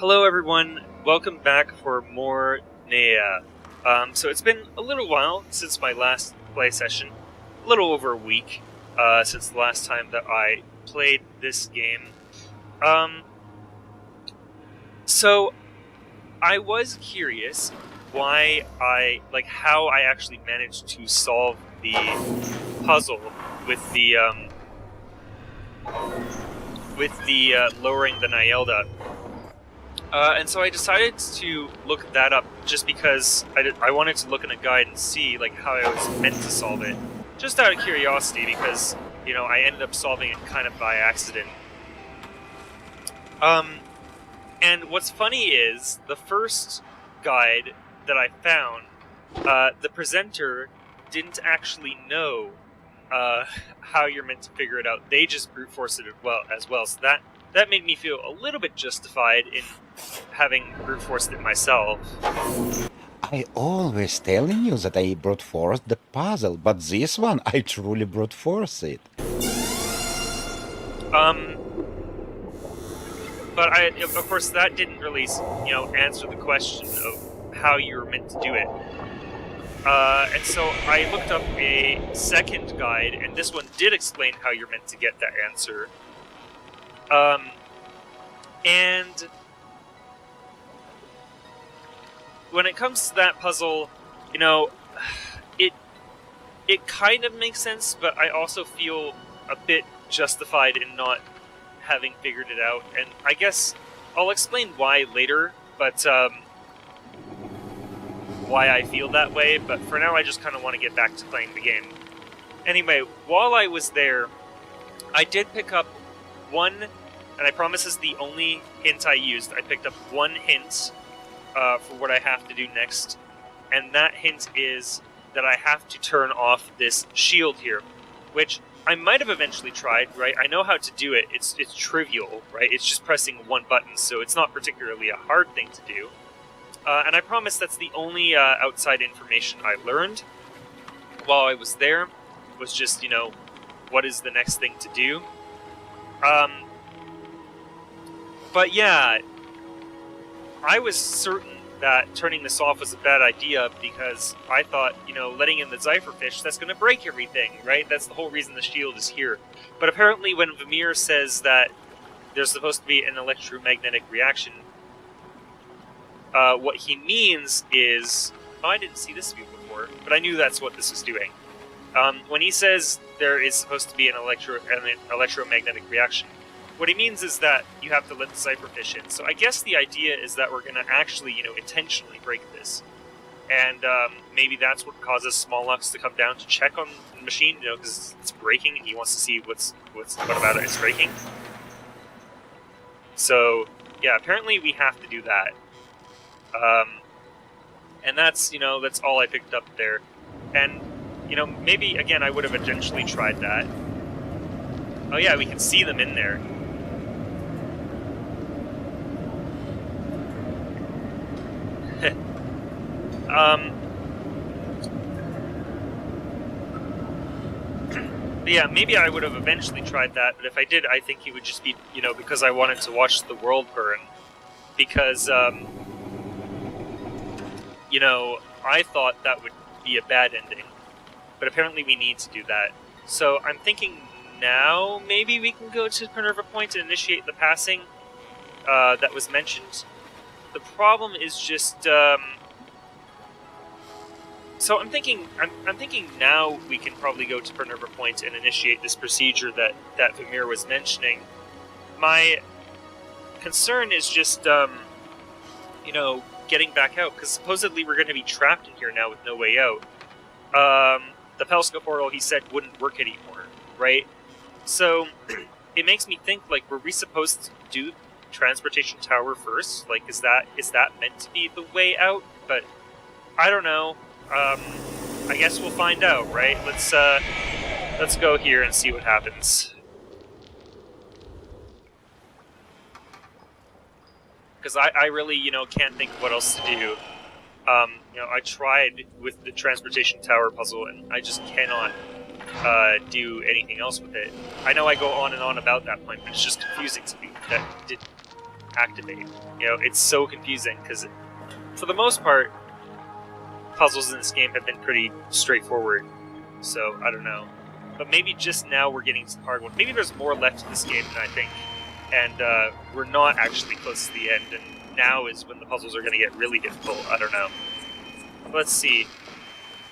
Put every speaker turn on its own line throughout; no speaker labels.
Hello everyone, welcome back for more Neyyah. So it's been a little while since my last play session, a little over a week since the last time that I played this game. So I was curious how I actually managed to solve the puzzle with the lowering the Neyyah. And so I decided to look that up just because I wanted to look in a guide and see how I was meant to solve it. Just out of curiosity because, I ended up solving it kind of by accident. And what's funny is, the first guide that I found, the presenter didn't actually know how you're meant to figure it out. They just brute forced it as well. So that made me feel a little bit justified in having brute forced it myself.
I always telling you that I brute forced the puzzle, but this one I truly brute force it.
But of course, that didn't really, answer the question of how you were meant to do it. And so I looked up a second guide, and this one did explain how you're meant to get that answer. And when it comes to that puzzle, it kind of makes sense, but I also feel a bit justified in not having figured it out. And I guess I'll explain why later, but why I feel that way. But for now, I just kind of want to get back to playing the game. Anyway, while I was there, I did pick up one, and I promise this is the only hint I used. I picked up one hint for what I have to do next, and that hint is that I have to turn off this shield here, which I might have eventually tried, right? I know how to do it. It's trivial, right? It's just pressing one button, so it's not particularly a hard thing to do. And I promise that's the only outside information I learned while I was there, was just, what is the next thing to do. But yeah, I was certain that turning this off was a bad idea because I thought, letting in the Zypherfish, that's going to break everything, right? That's the whole reason the shield is here. But apparently when Vamir says that there's supposed to be an electromagnetic reaction, what he means is... Oh, I didn't see this view before, but I knew that's what this was doing. When he says there is supposed to be an electromagnetic reaction, what he means is that you have to let the Zypherfish in. So I guess the idea is that we're going to actually, intentionally break this. And maybe that's what causes Smollax to come down to check on the machine, because it's breaking and he wants to see what about it is breaking. So, yeah, apparently we have to do that. And that's, that's all I picked up there. And, maybe, again, I would have eventually tried that. Oh yeah, we can see them in there. Yeah, maybe I would have eventually tried that, but if I did, I think it would just be, because I wanted to watch the world burn. Because, I thought that would be a bad ending. But apparently we need to do that. So I'm thinking now maybe we can go to Minerva Point and initiate the passing that was mentioned. The problem is just... So I'm thinking now we can probably go to Minerva Point and initiate this procedure that Vamir was mentioning. My concern is just, getting back out, because supposedly we're going to be trapped in here now with no way out. The Pelska portal, he said, wouldn't work anymore, right? So it makes me think, were we supposed to do transportation tower first? Is that meant to be the way out? But I don't know. I guess we'll find out, right? Let's go here and see what happens. Because I really, can't think of what else to do. I tried with the transportation tower puzzle, and I just cannot do anything else with it. I know I go on and on about that point, but it's just confusing to me that activate. You know, it's so confusing because, for the most part, puzzles in this game have been pretty straightforward. So, I don't know. But maybe just now we're getting to the hard one. Maybe there's more left in this game than I think. And we're not actually close to the end. And now is when the puzzles are going to get really difficult. I don't know. Let's see.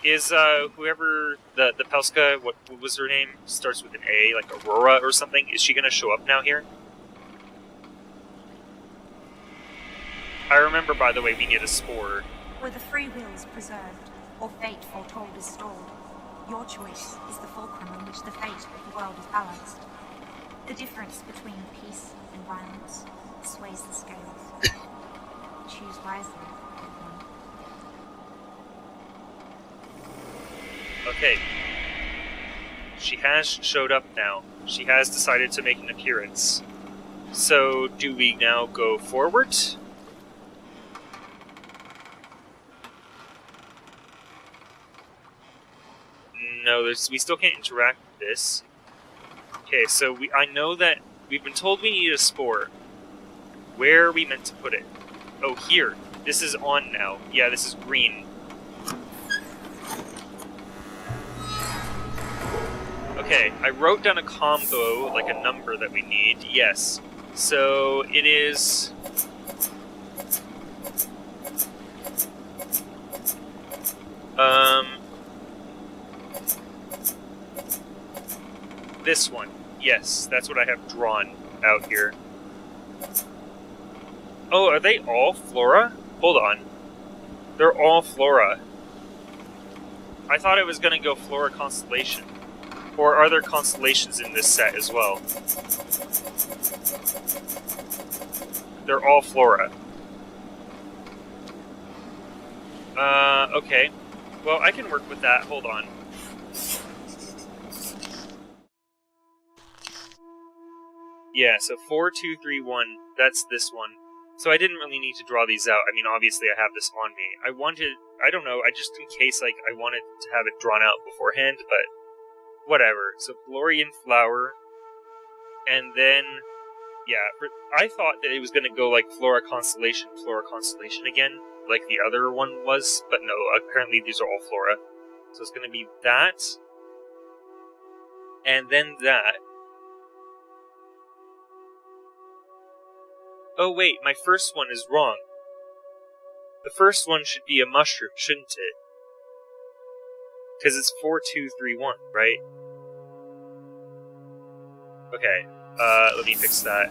Is whoever the Pelska, what was her name? Starts with an A, like Aurora or something. Is she going to show up now here? I remember, by the way, we need a spore.
Whether free will is preserved or fate foretold is stored, your choice is the fulcrum on which the fate of the world is balanced. The difference between peace and violence sways the scales. Choose wisely.
Okay. She has showed up now. She has decided to make an appearance. So, do we now go forward? No, we still can't interact with this. Okay, so I know that we've been told we need a spore. Where are we meant to put it? Oh, here. This is on now. Yeah, this is green. Okay, I wrote down a combo, like a number that we need. Yes. So it is... This one. Yes, that's what I have drawn out here. Oh, are they all Flora? Hold on. They're all Flora. I thought it was going to go Flora Constellation. Or are there constellations in this set as well? They're all Flora. Okay. Well, I can work with that. Hold on. Yeah, so 4, 2, 3, 1, that's this one. So I didn't really need to draw these out. I mean, obviously I have this on me. I don't know, just in case, like, I wanted to have it drawn out beforehand, but whatever. So Florian Flower, and then, yeah, I thought that it was going to go, like, Flora Constellation again, like the other one was, but no, apparently these are all Flora. So it's going to be that, and then that. Oh wait, my first one is wrong. The first one should be a mushroom, shouldn't it? Because it's 4, 2, 3, 1, right? Okay, let me fix that.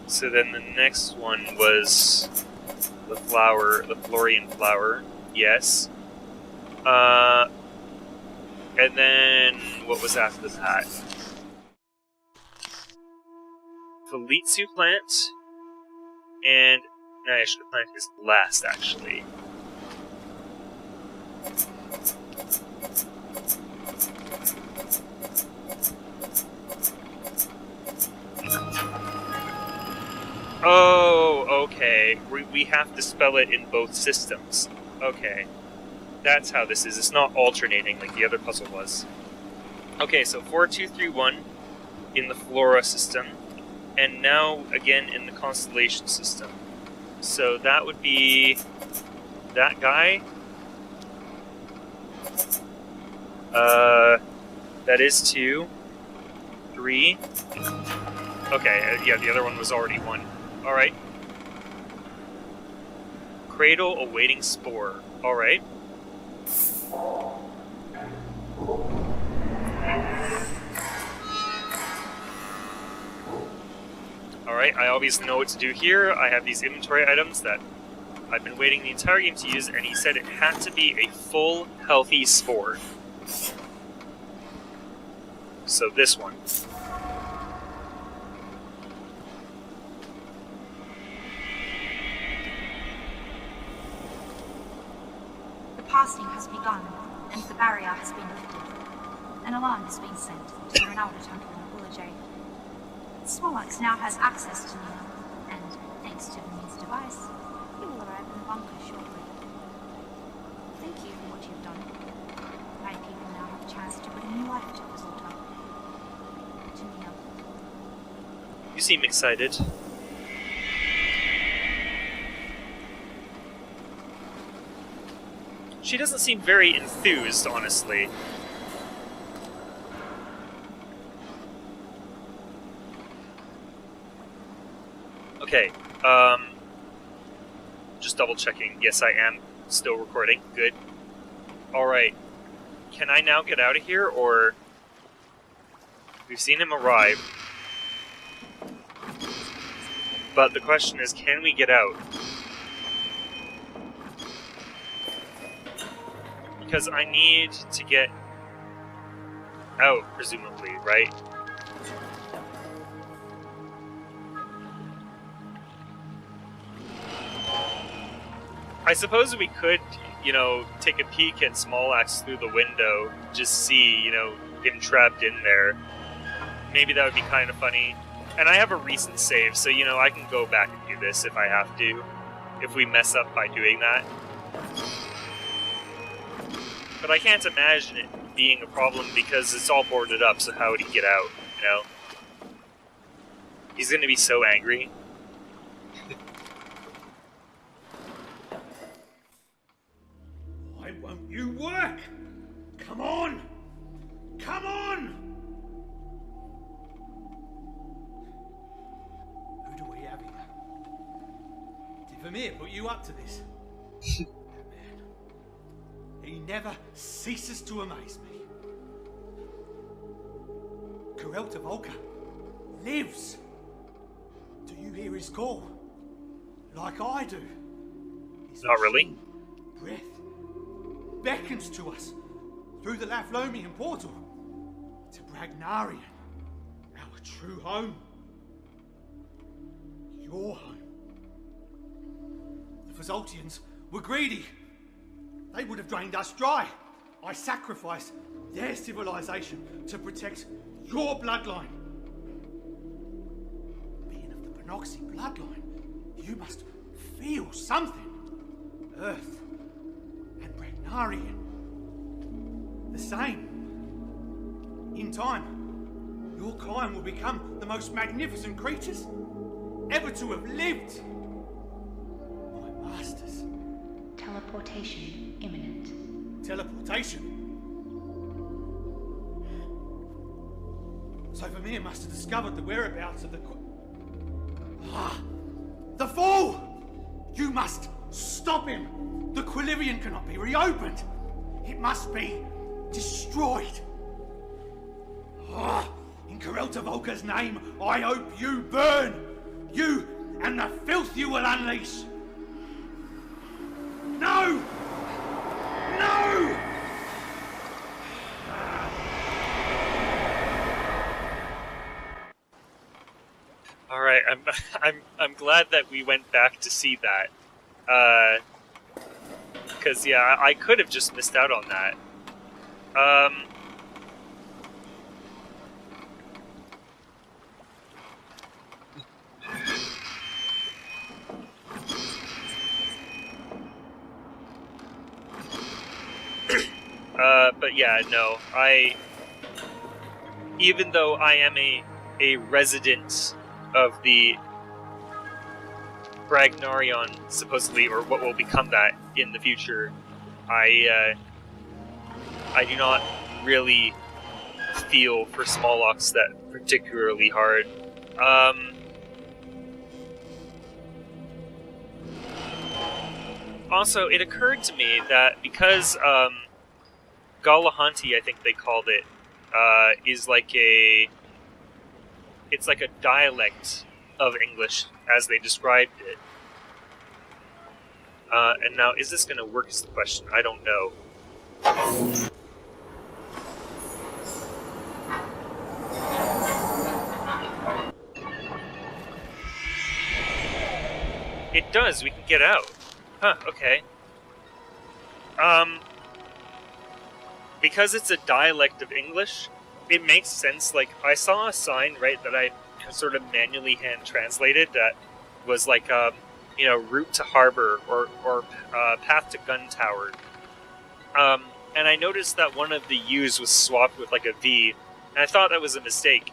So then the next one was the flower, the Florian flower, yes. And then, what was after that? Falitsu plant, and Neyyah plant is last, actually. Oh, okay. We have to spell it in both systems. Okay. That's how this is. It's not alternating like the other puzzle was. Okay, so 4, 2, 3, 1 in the Flora system, and now again in the Constellation system. So that would be that guy. That is 2, 3. Okay, yeah, the other one was already 1. Alright. Cradle awaiting spore. Alright. Alright, I obviously know what to do here. I have these inventory items that I've been waiting the entire game to use, and he said it had to be a full, healthy spore. So this one.
The passing has begun, and the barrier has been lifted. An alarm has been sent to the Ronaldo Temple in Village. Smollax now has access to Neyyah, and thanks to the means device, he will arrive in the bunker shortly. Thank you for what you've done. My people now have a chance to bring new life to Resulta. To Neyyah.
You seem excited. She doesn't seem very enthused, honestly. Okay, just double checking. Yes, I am still recording. Good. Alright. Can I now get out of here, or... We've seen him arrive. But the question is, can we get out? Because I need to get out, presumably, right? I suppose we could, you know, take a peek at Smollax through the window, just see, you know, him trapped in there. Maybe that would be kind of funny. And I have a recent save, so, you know, I can go back and do this if I have to, if we mess up by doing that. But I can't imagine it being a problem because it's all boarded up, so how would he get out, you know? He's gonna be so angry.
Why won't you work? Come on! Come on! Who do we have here? Did Vermeer put you up to this? Man, he never ceases to amaze me. Karel Volker lives. Do you hear his call? Like I do. His
Not really.
breath beckons to us through the Laflomian portal to Bragnarian, our true home. Your home. The Fazoltians were greedy. They would have drained us dry. I sacrificed their civilization to protect your bloodline. Being of the Benoxi bloodline, you must feel something. Earth and Bragnarian. The same. In time, your kind will become the most magnificent creatures ever to have lived. My masters.
Teleportation imminent.
Teleportation? So Vermeer must have discovered the whereabouts of the the fool! You must stop him! The Quillivian cannot be reopened! It must be destroyed! In Karel Volker's name, I hope you burn! You and the filth you will unleash! No! No!
All right, I'm glad that we went back to see that. Because yeah, I could have just missed out on that. But yeah, no, even though I am a resident of the Bragnarion, supposedly, or what will become that in the future, I do not really feel for Smollax that particularly hard. Also, it occurred to me that because Galahanti, I think they called it, is like it's like a dialect of English, as they described it. And now, is this going to work is the question. I don't know. It does, we can get out. Huh, okay. Because it's a dialect of English, it makes sense. Like, I saw a sign, right, that I sort of manually hand translated that was like, you know, route to harbor or path to gun tower. and I noticed that one of the U's was swapped with like a V, and I thought that was a mistake.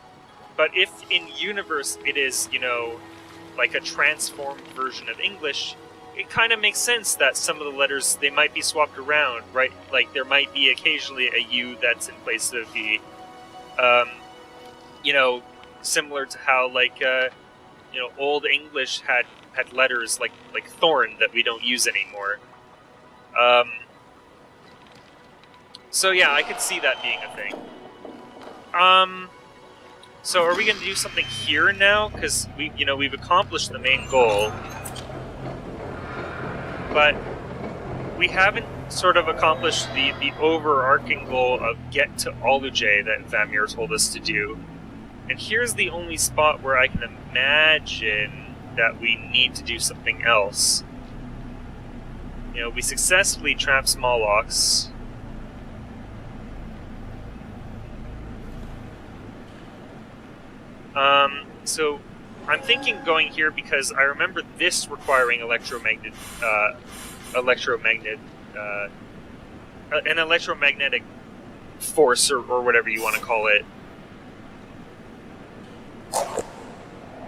But if in universe it is, you know, like a transformed version of English, it kind of makes sense that some of the letters, they might be swapped around, right? Like there might be occasionally a U that's in place of a V. You know, similar to how like you know, Old English had letters like thorn that we don't use anymore. So yeah, I could see that being a thing. So are we going to do something here now? Because we've accomplished the main goal, but we haven't sort of accomplished the overarching goal of get to Oluje that Vamir told us to do. And here's the only spot where I can imagine that we need to do something else. You know, we successfully trapped Smollax. So I'm thinking going here because I remember this requiring an electromagnetic force or whatever you want to call it.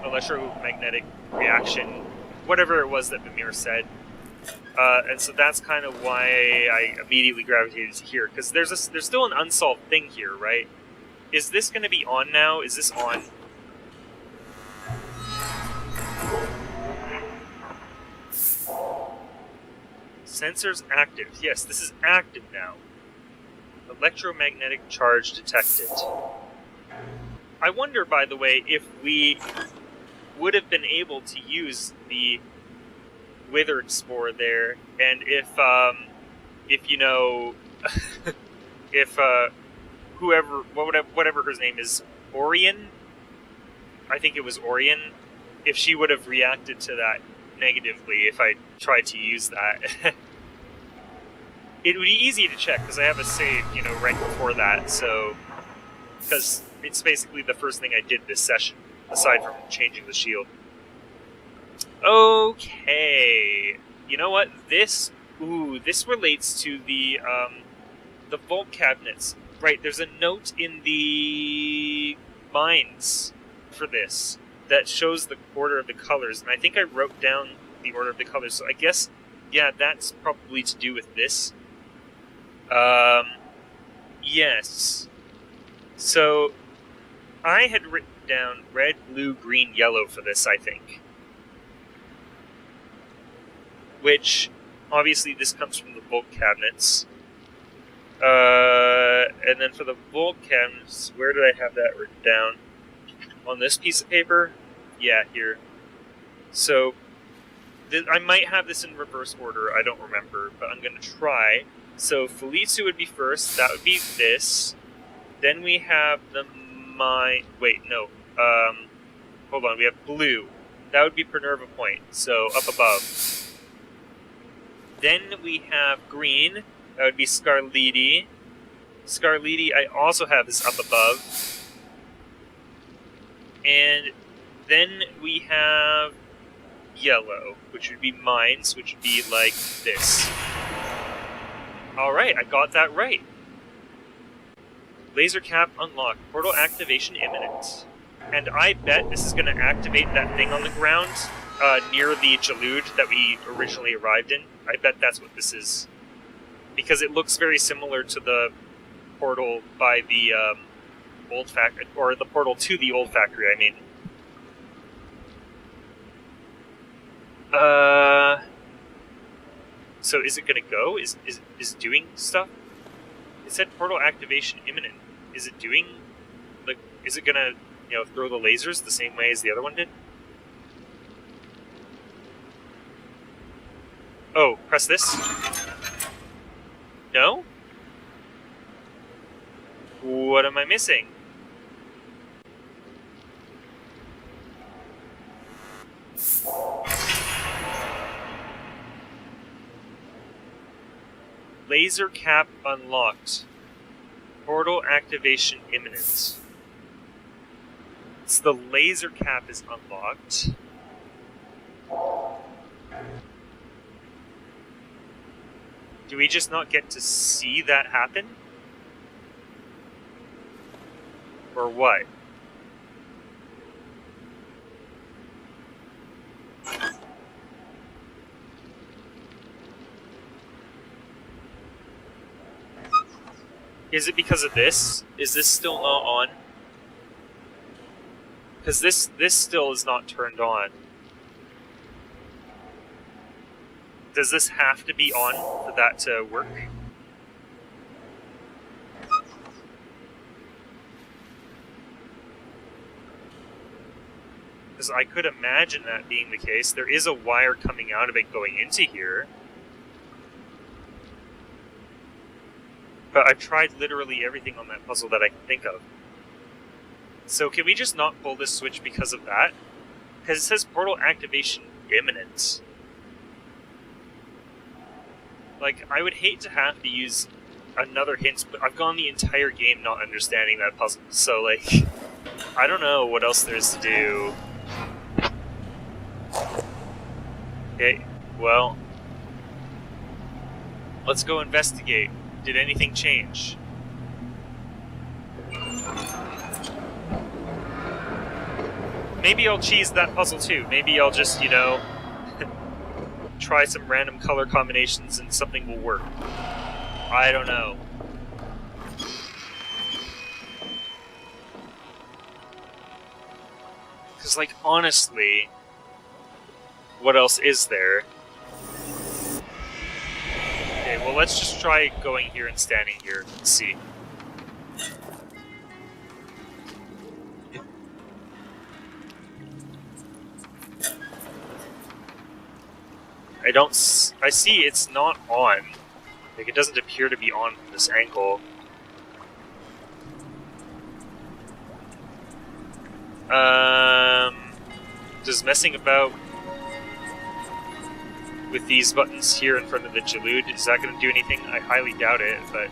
Electromagnetic reaction, whatever it was that Mimir said. And so that's kind of why I immediately gravitated to here, because there's still an unsolved thing here, right? Is this going to be on now? Is this on? Sensors active. Yes, this is active now. Electromagnetic charge detected. I wonder, by the way, if we would have been able to use the withered spore there, and if you know, if whatever her name is, Orion, I think it was Orion, if she would have reacted to that negatively if I tried to use that. It would be easy to check because I have a save, you know, right before that, so because it's basically the first thing I did this session, aside from changing the shield. Okay, you know what? This relates to the vault cabinets. Right, there's a note in the mines for this that shows the order of the colors, and I think I wrote down the order of the colors, so I guess, yeah, that's probably to do with this. Yes. So, I had written down red, blue, green, yellow for this, I think. Which, obviously, this comes from the vault cabinets. And then for the vault cabinets, where did I have that written down? On this piece of paper? Yeah, here. So, I might have this in reverse order, I don't remember, but I'm going to try. So, Felicia would be first, that would be this. Then we have the wait, no. Hold on, we have blue. That would be Pernerva Point, so up above. Then we have green, that would be Scarlidi. Scarlidi, I also have this up above. And then we have yellow, which would be mines, which would be like this. Alright, I got that right. Laser cap unlocked. Portal activation imminent. And I bet this is going to activate that thing on the ground near the Jalud that we originally arrived in. I bet that's what this is. Because it looks very similar to the portal by the old factory, or the portal to the old factory, I mean. So is it gonna go? Is it doing stuff? It said portal activation imminent. Is it doing, like, is it gonna, you know, throw the lasers the same way as the other one did? Oh, press this? No? What am I missing? Laser cap unlocked. Portal activation imminent. So the laser cap is unlocked. Do we just not get to see that happen? Or what? Is it because of this? Is this still not on? Because this still is not turned on. Does this have to be on for that to work? Because I could imagine that being the case. There is a wire coming out of it going into here. But I've tried literally everything on that puzzle that I can think of. So can we just not pull this switch because of that? Because it says portal activation imminent. Like, I would hate to have to use another hint, but I've gone the entire game not understanding that puzzle. So, like, I don't know what else there is to do. Okay, well, let's go investigate. Did anything change? Maybe I'll cheese that puzzle too. Maybe I'll just, you know, try some random color combinations and something will work. I don't know. Because, like, honestly, what else is there? Okay, well, let's just try going here and standing here and see. I see it's not on. Like, it doesn't appear to be on from this angle. Does messing about with these buttons here in front of the Jalood, is that going to do anything? I highly doubt it, but...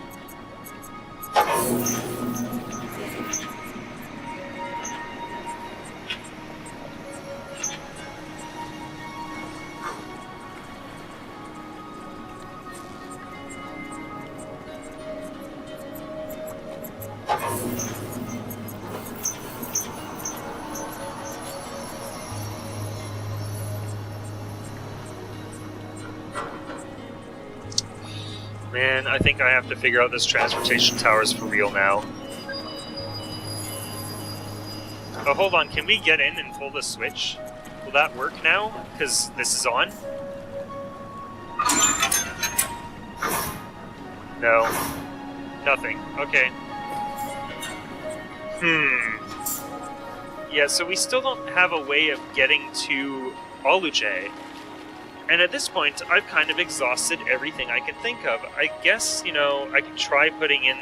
Man, I think I have to figure out this transportation tower's for real now. Oh, hold on, can we get in and pull the switch? Will that work now? Because this is on? No. Nothing. Okay. Yeah, so we still don't have a way of getting to Oluche. And at this point, I've kind of exhausted everything I can think of. I guess, you know, I could try putting in...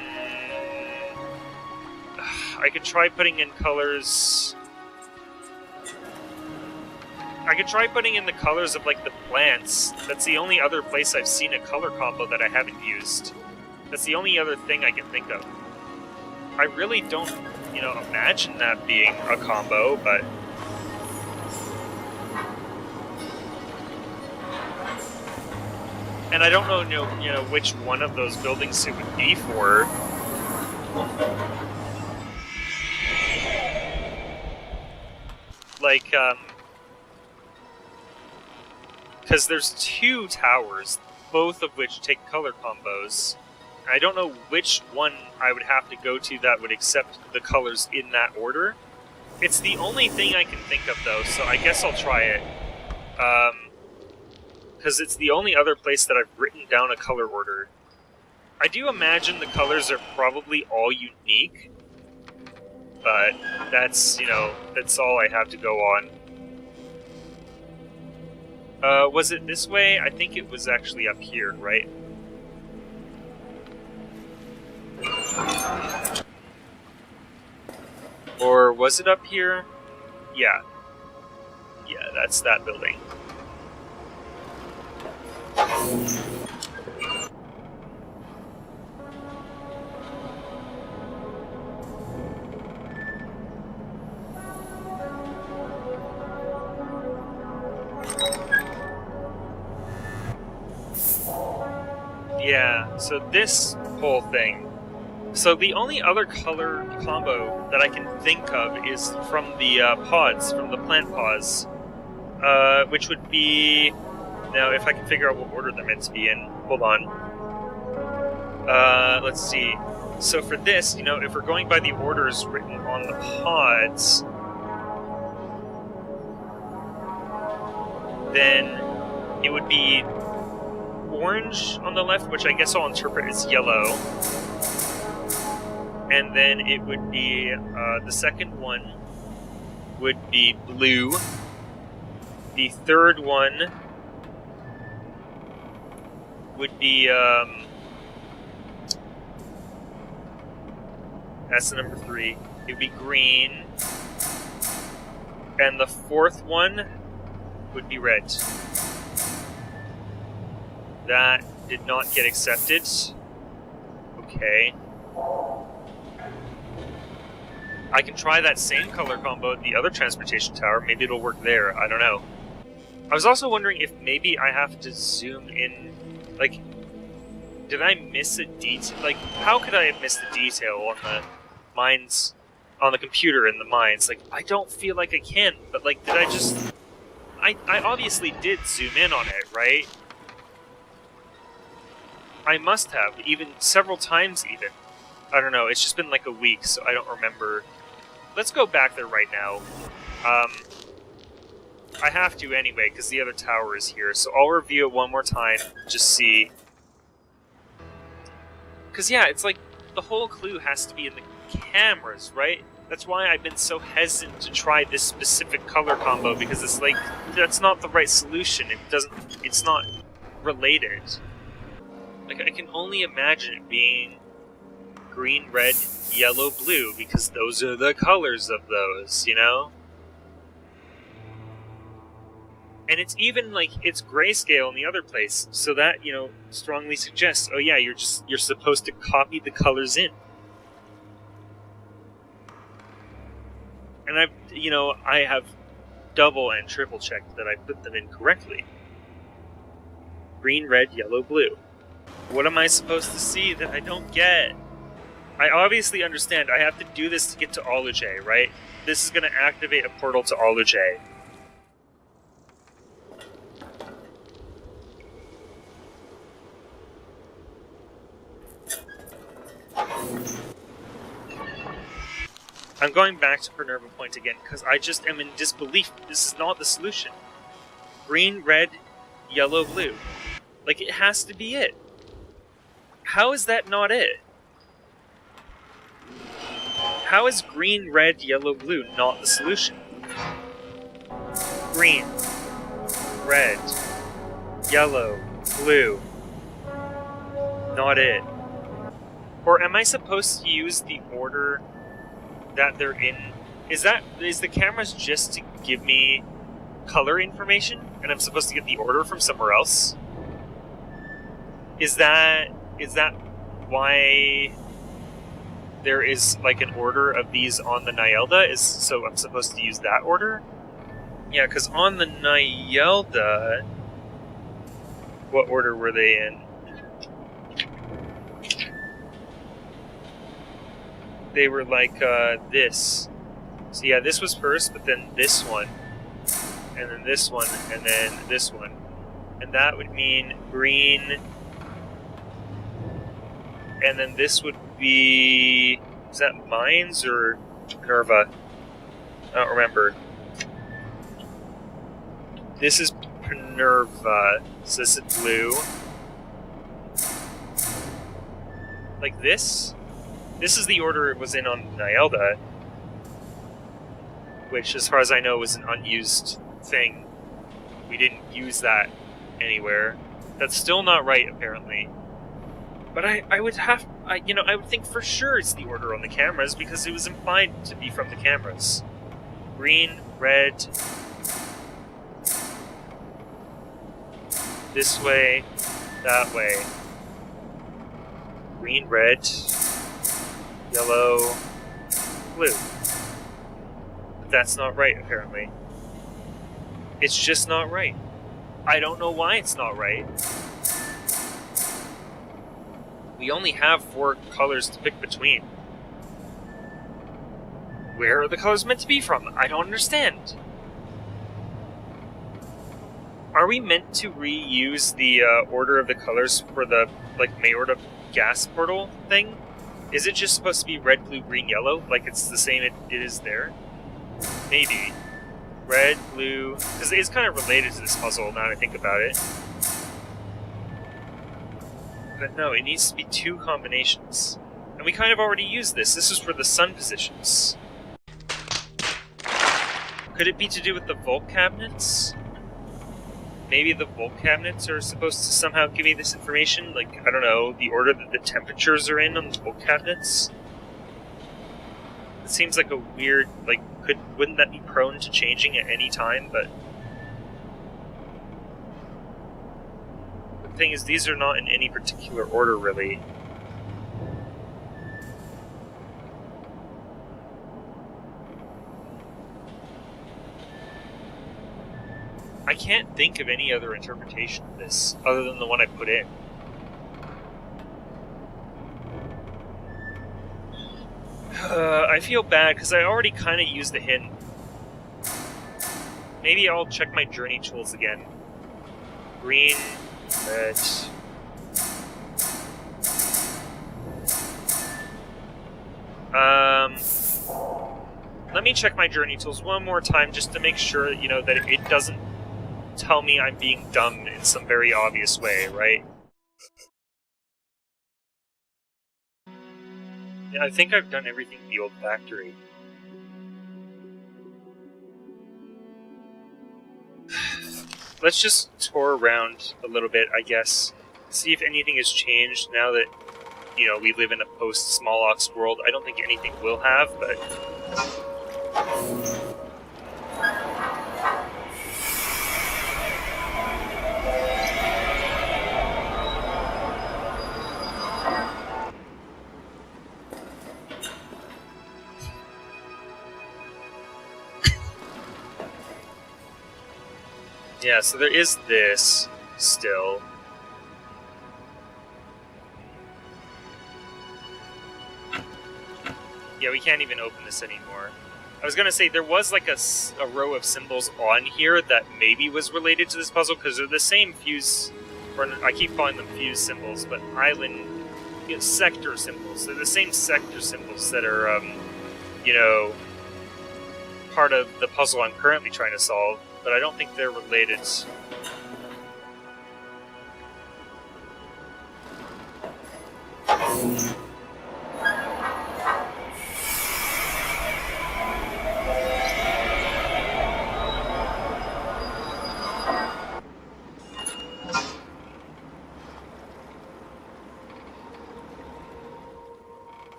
I could try putting in colors... I could try putting in the colors of, like, the plants. That's the only other place I've seen a color combo that I haven't used. That's the only other thing I can think of. I really don't, you know, imagine that being a combo, but... And I don't know, you know, which one of those buildings it would be for. Like, because there's two towers, both of which take color combos. And I don't know which one I would have to go to that would accept the colors in that order. It's the only thing I can think of, though, so I guess I'll try it. Because it's the only other place that I've written down a color order. I do imagine the colors are probably all unique, but that's, you know, that's all I have to go on. Was it this way? I think it was actually up here, right? Or was it up here? Yeah. Yeah, that's that building. Yeah, so this whole thing. So the only other color combo that I can think of is from the pods, from the plant pods, which would be... Now, if I can figure out what order they're meant to be in, hold on. Let's see. So for this, you know, if we're going by the orders written on the pods, then it would be orange on the left, which I guess I'll interpret as yellow. And then it would be, the second one would be blue. The third one would be, that's the number 3. It would be green. And the fourth one would be red. That did not get accepted. Okay. I can try that same color combo at the other transportation tower. Maybe it'll work there. I don't know. I was also wondering if maybe I have to zoom in. Like, did I miss a detail? Like, how could I have missed a detail on the mines, on the computer in the mines? Like, I don't feel like I can, but like, did I just... I obviously did zoom in on it, right? I must have, even several times even. I don't know, it's just been like a week, so I don't remember. Let's go back there right now. I have to anyway, because the other tower is here, so I'll review it one more time, just see. Because yeah, it's like, the whole clue has to be in the cameras, right? That's why I've been so hesitant to try this specific color combo, because it's like, that's not the right solution. It's not related. Like, I can only imagine it being green, red, yellow, blue, because those are the colors of those, you know? And it's even, like, it's grayscale in the other place, so that, you know, strongly suggests, oh yeah, you're supposed to copy the colors in. And I have double and triple checked that I put them in correctly. Green, red, yellow, blue. What am I supposed to see that I don't get? I obviously understand I have to do this to get to Oluj, right? This is going to activate a portal to Oluj. I'm going back to Minerva Point again, because I just am in disbelief. This is not the solution. Green, red, yellow, blue. Like, it has to be it. How is that not it? How is green, red, yellow, blue not the solution? Green, red, yellow, blue. Not it. Or am I supposed to use the order that they're in? Is the cameras just to give me color information, and I'm supposed to get the order from somewhere else? Is that why there is like an order of these on the Neyyah? So I'm supposed to use that order? Yeah, because on the Neyyah, what order were they in? They were like this. So yeah, this was first, but then this one, and then this one, and then this one. And that would mean green, and then this would be... Is that Mines or Minerva? I don't remember. This is Minerva. So this is blue. Like this? This is the order it was in on Neyyah, which, as far as I know, was an unused thing. We didn't use that anywhere. That's still not right, apparently. But I would think for sure it's the order on the cameras, because it was implied to be from the cameras. Green, red, this way, that way. Green, red, yellow, blue. But that's not right, apparently. It's just not right. I don't know why it's not right. We only have 4 colors to pick between. Where are the colors meant to be from? I don't understand. Are we meant to reuse the order of the colors for the, like, Mayorta gas portal thing? Is it just supposed to be red, blue, green, yellow? Like it's the same it is there? Maybe. Red, blue... Because it is kind of related to this puzzle now that I think about it. But no, it needs to be 2 combinations. And we kind of already used this. This is for the sun positions. Could it be to do with the vault cabinets? Maybe the vault cabinets are supposed to somehow give me this information? Like, I don't know, the order that the temperatures are in on the vault cabinets? It seems like a weird, like, wouldn't that be prone to changing at any time? But the thing is, these are not in any particular order, really. I can't think of any other interpretation of this, other than the one I put in. I feel bad, because I already kind of used the hint. Maybe I'll check my journey tools again. Green, red... Let me check my journey tools one more time, just to make sure, you know, that it doesn't tell me I'm being dumb in some very obvious way, right? Yeah, I think I've done everything in the old factory. Let's just tour around a little bit, I guess. See if anything has changed now that, you know, we live in a post-Smollax world. I don't think anything will have, but... yeah, so there is this, still. Yeah, we can't even open this anymore. I was gonna say, there was like a row of symbols on here that maybe was related to this puzzle, because they're the same fuse, or I keep calling them fuse symbols, but island, you know, sector symbols. They're the same sector symbols that are, you know, part of the puzzle I'm currently trying to solve, but I don't think they're related.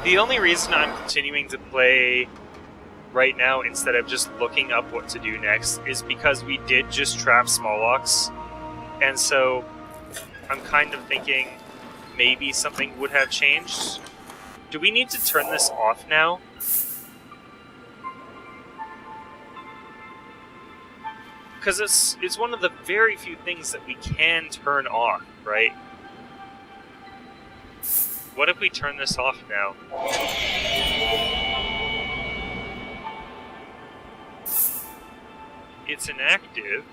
The only reason I'm continuing to play right now instead of just looking up what to do next is because we did just trap Smollax, and so I'm kind of thinking maybe something would have changed. Do we need to turn this off now? Because it's one of the very few things that we can turn off, right? What if we turn this off now? It's inactive.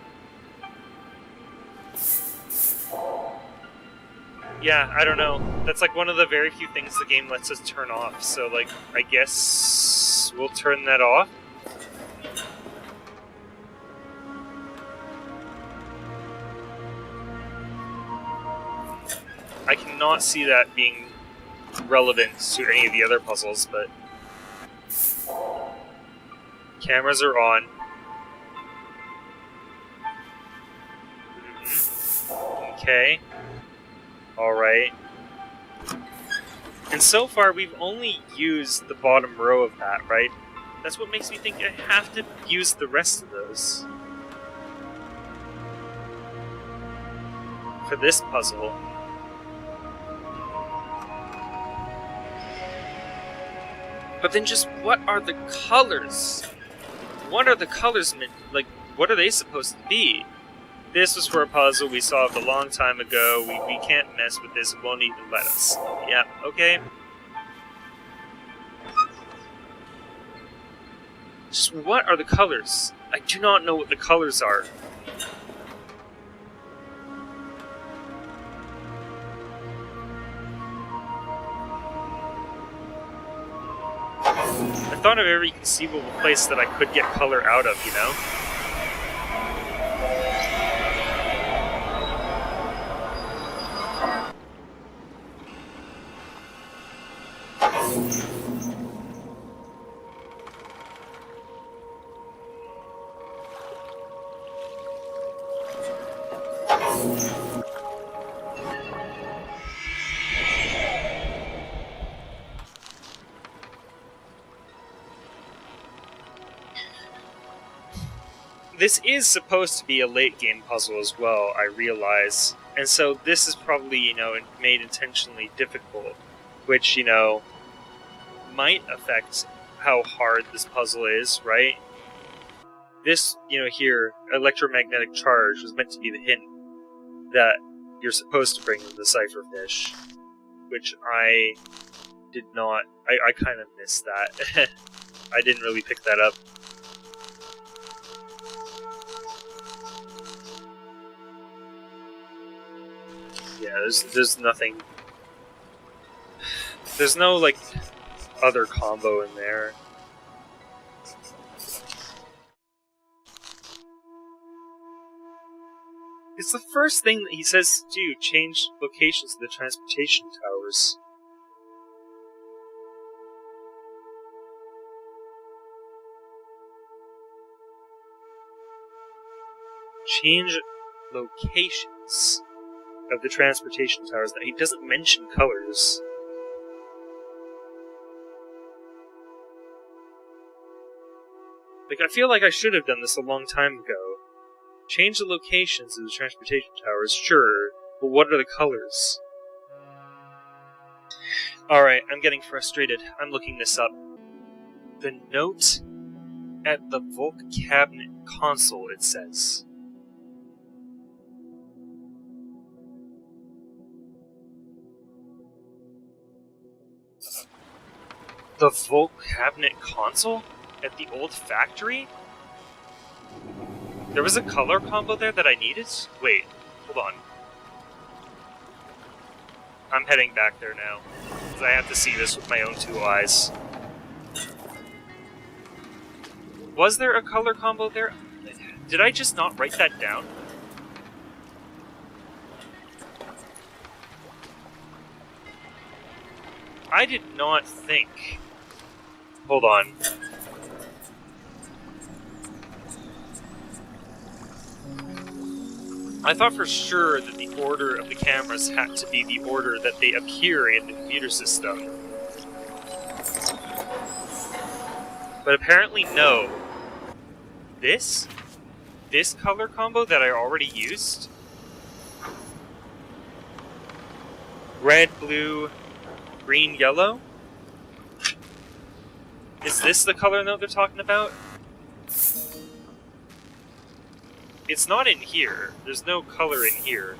Yeah, I don't know. That's like one of the very few things the game lets us turn off. So, like, I guess we'll turn that off. I cannot see that being relevant to any of the other puzzles, but cameras are on. Okay. Alright. And so far, we've only used the bottom row of that, right? That's what makes me think I have to use the rest of those. for this puzzle. But then just what are the colors? What are the colors meant? Like, what are they supposed to be? This was for a puzzle we solved a long time ago. We can't mess with this. It won't even let us. Yeah, okay. Just what are the colors? I do not know what the colors are. I thought of every conceivable place that I could get color out of, you know? This is supposed to be a late game puzzle as well, I realize. And so this is probably, you know, made intentionally difficult, which, you know, might affect how hard this puzzle is, right? This, you know, here, electromagnetic charge was meant to be the hint that you're supposed to bring in the cipherfish, which I did not. I kind of missed that. I didn't really pick that up. Yeah, there's nothing. There's no, like, other combo in there. It's the first thing that he says to do, change locations of the transportation towers. Change locations of the transportation towers. Now, he doesn't mention colors. Like, I feel like I should have done this a long time ago. Change the locations of the transportation towers, sure, but what are the colors? Alright, I'm getting frustrated. I'm looking this up. The note at the Volk cabinet console, it says. The Volk cabinet console? At the old factory? There was a color combo there that I needed? Wait, hold on. I'm heading back there now, because I have to see this with my own two eyes. Was there a color combo there? Did I just not write that down? I did not think. Hold on. I thought for sure that the order of the cameras had to be the order that they appear in the computer system. But apparently no. This color combo that I already used? Red, blue, green, yellow? Is this the color note they're talking about? It's not in here. There's no color in here.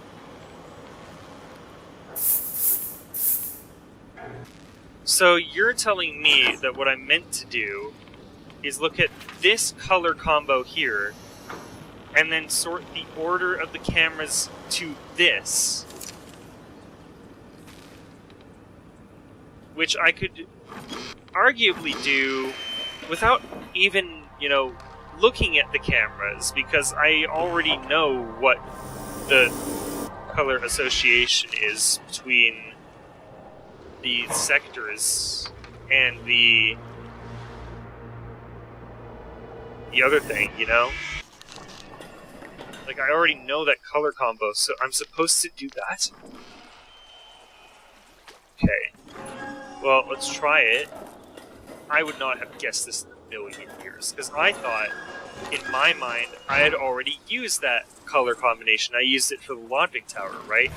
So you're telling me that what I'm meant to do is look at this color combo here, and then sort the order of the cameras to this. Which I could arguably do without even, you know, looking at the cameras, because I already know what the color association is between the sectors and the other thing, you know? Like, I already know that color combo, so I'm supposed to do that? Okay. Well, let's try it. I would not have guessed this in a million years, because I thought in my mind, I had already used that color combination. I used it for the Lodvik Tower, right?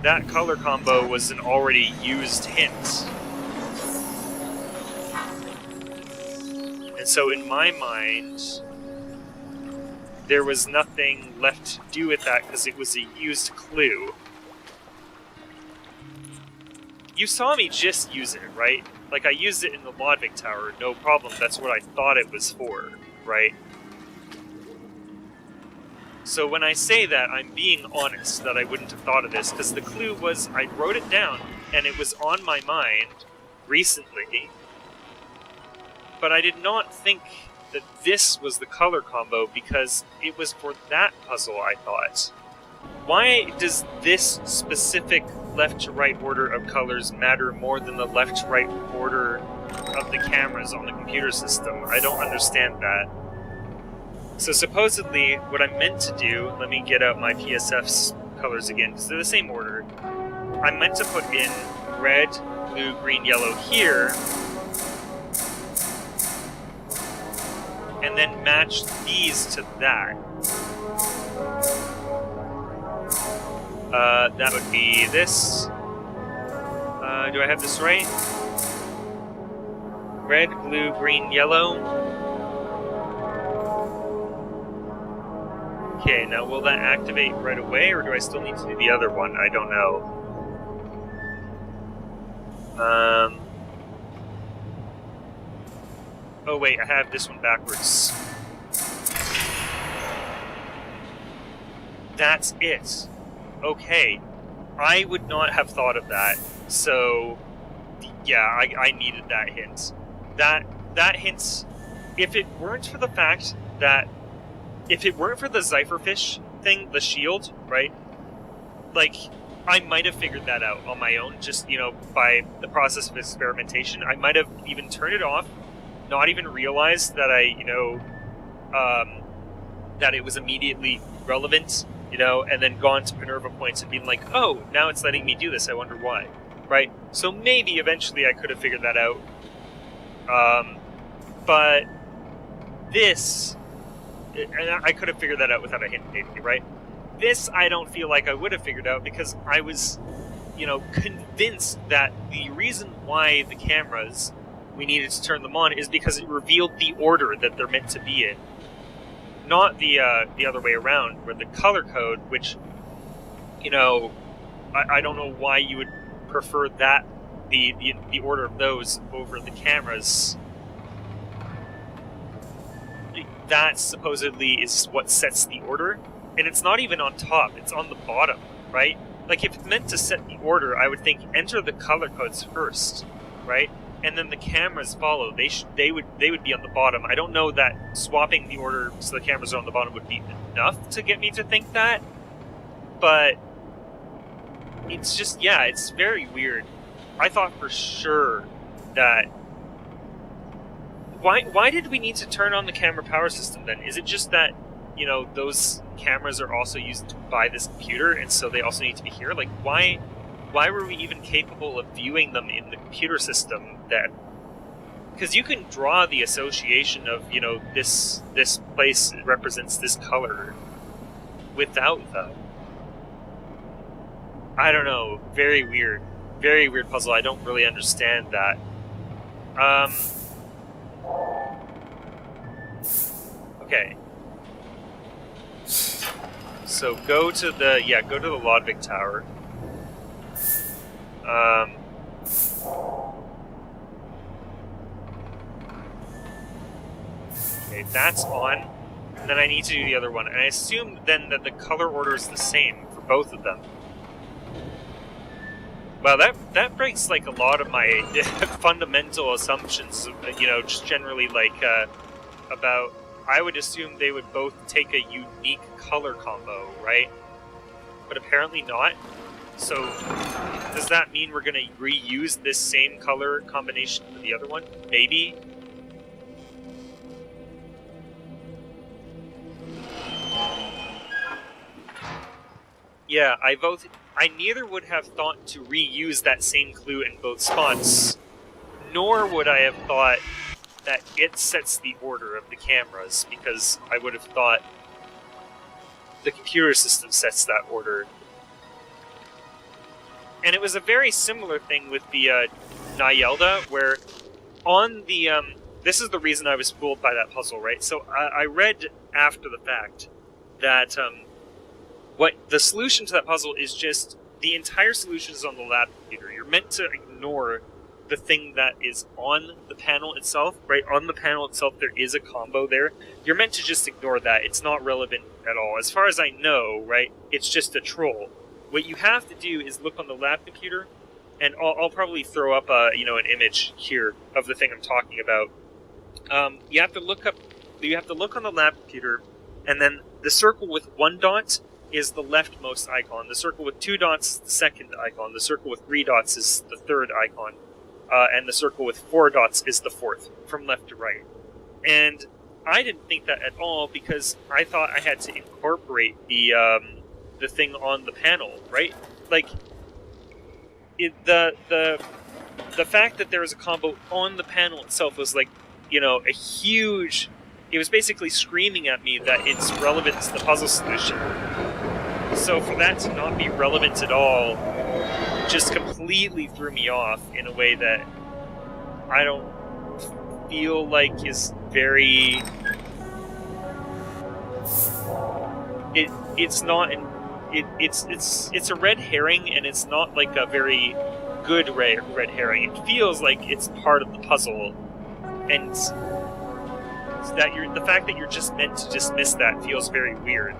That color combo was an already used hint. And so in my mind, there was nothing left to do with that because it was a used clue. You saw me just use it, right? Like, I used it in the Lodvik Tower, no problem. That's what I thought it was for, right? So when I say that, I'm being honest that I wouldn't have thought of this, because the clue was, I wrote it down, and it was on my mind recently, but I did not think that this was the color combo, because it was for that puzzle, I thought. Why does this specific left-to-right order of colors matter more than the left-to-right order of the cameras on the computer system? I don't understand that. So supposedly, what I'm meant to do, let me get out my PSF's colors again, because they're the same order. I'm meant to put in red, blue, green, yellow here, and then match these to that. That would be this. Do I have this right? Red, blue, green, yellow. Okay, now will that activate right away, or do I still need to do the other one? I don't know. Oh wait, I have this one backwards. That's it. Okay. I would not have thought of that. So, yeah, I needed that hint. That hint, if it weren't for the fact that, if it weren't for the Zypherfish thing, the shield, right? Like, I might have figured that out on my own, just, you know, by the process of experimentation. I might have even turned it off, not even realized that that it was immediately relevant, you know, and then gone to Minerva points and been like, oh, now it's letting me do this, I wonder why, right? So maybe eventually I could have figured that out. But this, and I could have figured that out without a hint, maybe, right? This I don't feel like I would have figured out because I was, you know, convinced that the reason why the cameras, we needed to turn them on is because it revealed the order that they're meant to be in. Not the other way around, where the color code, which, you know, I don't know why you would prefer that, the order of those over the cameras. That supposedly is what sets the order, and it's not even on top, it's on the bottom, right? Like, if it's meant to set the order, I would think enter the color codes first, right? And then the cameras follow. They would be on the bottom. I don't know that swapping the order so the cameras are on the bottom would be enough to get me to think that, but it's just, yeah, it's very weird. I thought for sure that why did we need to turn on the camera power system then? Is it just that, you know, those cameras are also used by this computer and so they also need to be here? Like, why were we even capable of viewing them in the computer system? That, because you can draw the association of, you know, this place represents this color without them. I don't know. Very weird puzzle. I don't really understand that. Okay. So go to the Lodvik Tower. Okay, that's on. And then I need to do the other one. And I assume then that the color order is the same for both of them. Well, that breaks like a lot of my fundamental assumptions, you know, just generally like about, I would assume they would both take a unique color combo, right? But apparently not. So, does that mean we're going to reuse this same color combination for the other one? Maybe? Yeah, I neither would have thought to reuse that same clue in both spots, nor would I have thought that it sets the order of the cameras, because I would have thought the computer system sets that order. And it was a very similar thing with the Neyyah, where on the... this is the reason I was fooled by that puzzle, right? So I read after the fact that what the solution to that puzzle is just the entire solution is on the lab computer. You're meant to ignore the thing that is on the panel itself, right? On the panel itself, there is a combo there. You're meant to just ignore that. It's not relevant at all. As far as I know, right, it's just a troll. What you have to do is look on the lab computer, and I'll probably throw up an image here of the thing I'm talking about. You have to look on the lab computer, and then the circle with 1 dot is the leftmost icon. The circle with 2 dots is the second icon. The circle with 3 dots is the third icon. And the circle with 4 dots is the fourth, from left to right. And I didn't think that at all, because I thought I had to incorporate the thing on the panel, right? Like, the fact that there was a combo on the panel itself was like, a huge... It was basically screaming at me that it's relevant to the puzzle solution. So for that to not be relevant at all just completely threw me off in a way that I don't feel like is very... It's not... It's a red herring, and it's not like a very good red herring. It feels like it's part of the puzzle, and the fact that you're just meant to dismiss that feels very weird,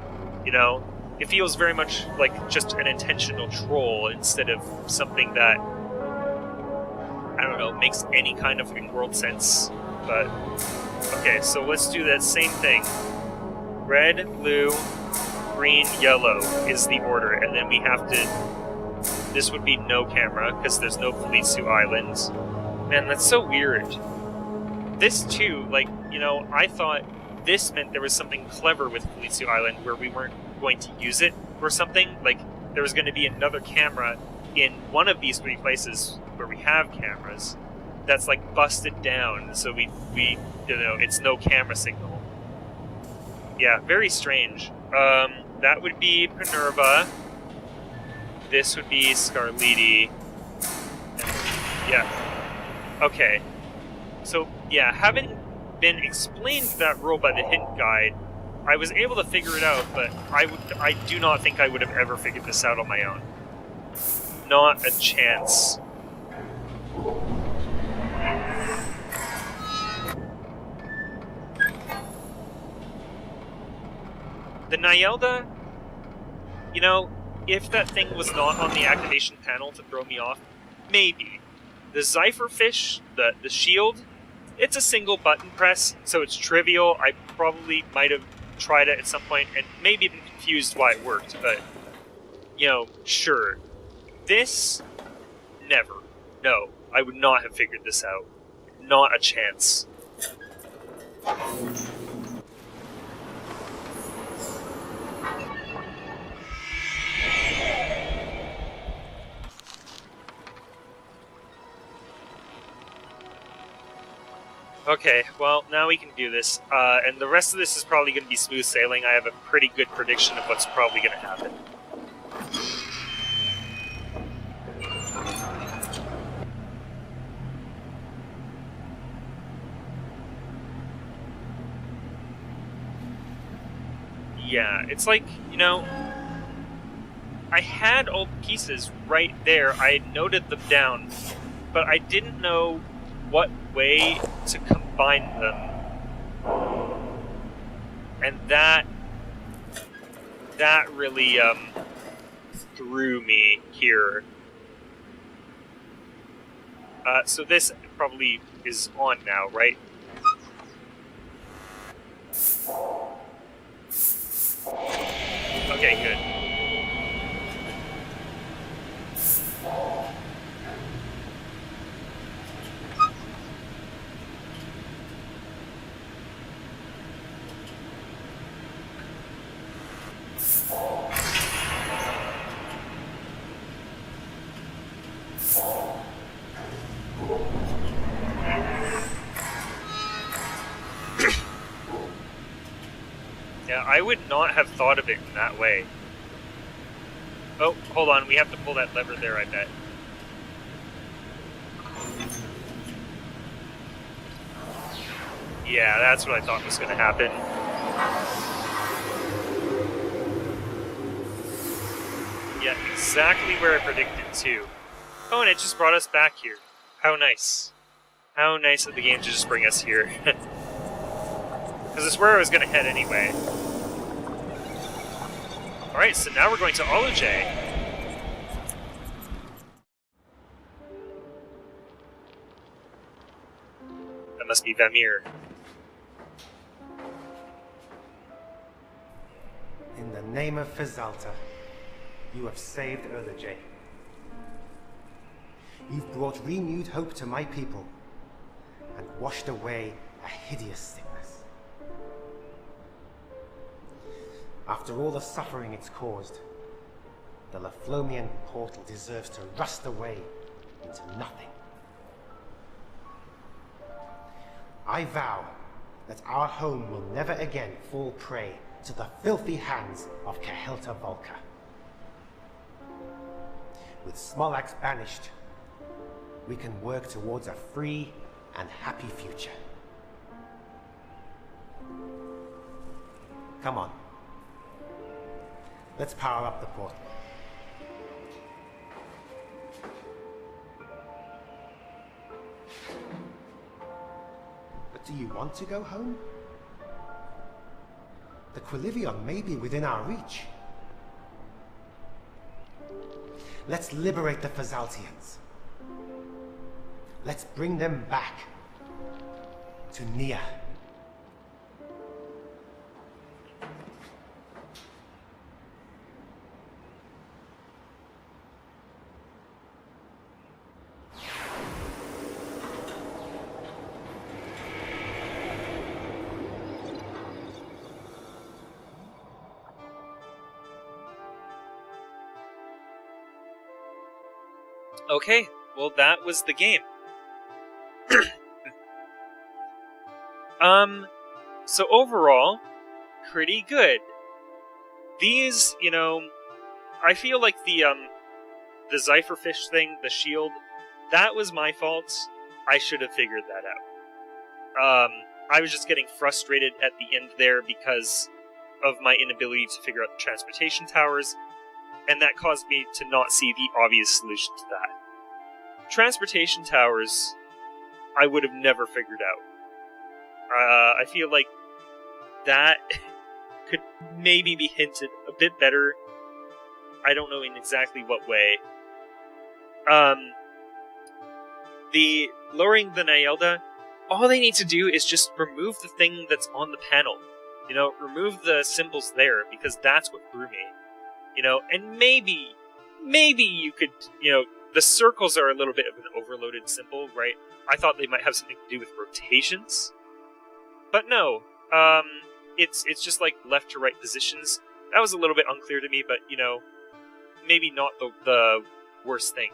It feels very much like just an intentional troll instead of something that, I don't know, makes any kind of in-world sense. But, okay, so let's do that same thing. Red, blue, green, yellow is the order, and then we have to... This would be no camera, because there's no Felicio Island. Man, that's so weird. This, too, I thought this meant there was something clever with Felicio Island where we weren't going to use it or something. Like, there was going to be another camera in one of these 3 places where we have cameras that's, busted down, so we it's no camera signal. Yeah, very strange. That would be Minerva. This would be Scarliti. Yeah. Okay. So, yeah, having been explained that rule by the hint guide, I was able to figure it out, but I do not think I would have ever figured this out on my own. Not a chance. The Neyyah, if that thing was not on the activation panel to throw me off, maybe. The Zypherfish, the shield, it's a single button press, so it's trivial. I probably might have tried it at some point and maybe been confused why it worked, but, sure. This, never. No, I would not have figured this out. Not a chance. Okay, well, now we can do this. And the rest of this is probably going to be smooth sailing. I have a pretty good prediction of what's probably going to happen. Yeah, it's like, I had all the pieces right there. I had noted them down, but I didn't know what way to combine them. And that really threw me here. So this probably is on now, right? Okay, good. I would not have thought of it in that way. Oh, hold on, we have to pull that lever there, I bet. Yeah, that's what I thought was going to happen. Yeah, exactly where I predicted, too. Oh, and it just brought us back here. How nice. How nice of the game to just bring us here. Because it's where I was going to head anyway. Alright, so now we're going to Olajay. That must be Vamir.
In the name of Fazalta, you have saved Olajay. You've brought renewed hope to my people and washed away a hideous sickness. After all the suffering it's caused, the Laflomian portal deserves to rust away into nothing. I vow that our home will never again fall prey to the filthy hands of Kehelta Volka. With Smollax banished, we can work towards a free and happy future. Come on. Let's power up the portal. But do you want to go home? The Quilivion may be within our reach. Let's liberate the Fazaltians. Let's bring them back to Neyyah.
Okay, well that was the game. So overall, pretty good. These, you know, I feel like the Zypherfish thing, the shield, that was my fault. I should have figured that out. I was just getting frustrated at the end there because of my inability to figure out the transportation towers, and that caused me to not see the obvious solution to that. Transportation towers, I would have never figured out. I feel like that could maybe be hinted a bit better. I don't know in exactly what way. The lowering the Neyyah, all they need to do is just remove the thing that's on the panel. You know, remove the symbols there, because that's what threw me. You know, and maybe you could, you know, the circles are a little bit of an overloaded symbol, right? I thought they might have something to do with rotations. But no, it's just like left to right positions. That was a little bit unclear to me, but, you know, maybe not the worst thing.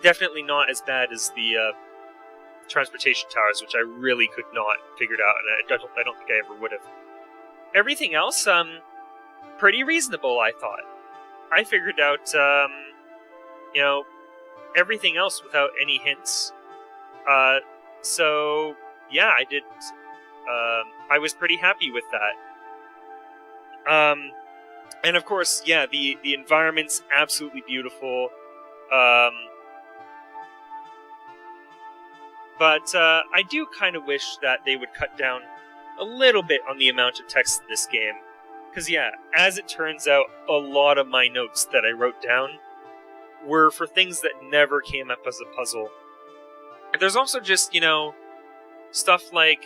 Definitely not as bad as the transportation towers, which I really could not figure it out, and I don't think I ever would have. Everything else, pretty reasonable, I thought. I figured out, you know, everything else without any hints. So, yeah, I did. I was pretty happy with that. And of course, yeah, the environment's absolutely beautiful. But I do kind of wish that they would cut down a little bit on the amount of text in this game. Because, yeah, as it turns out, a lot of my notes that I wrote down were for things that never came up as a puzzle. And there's also just, you know, stuff like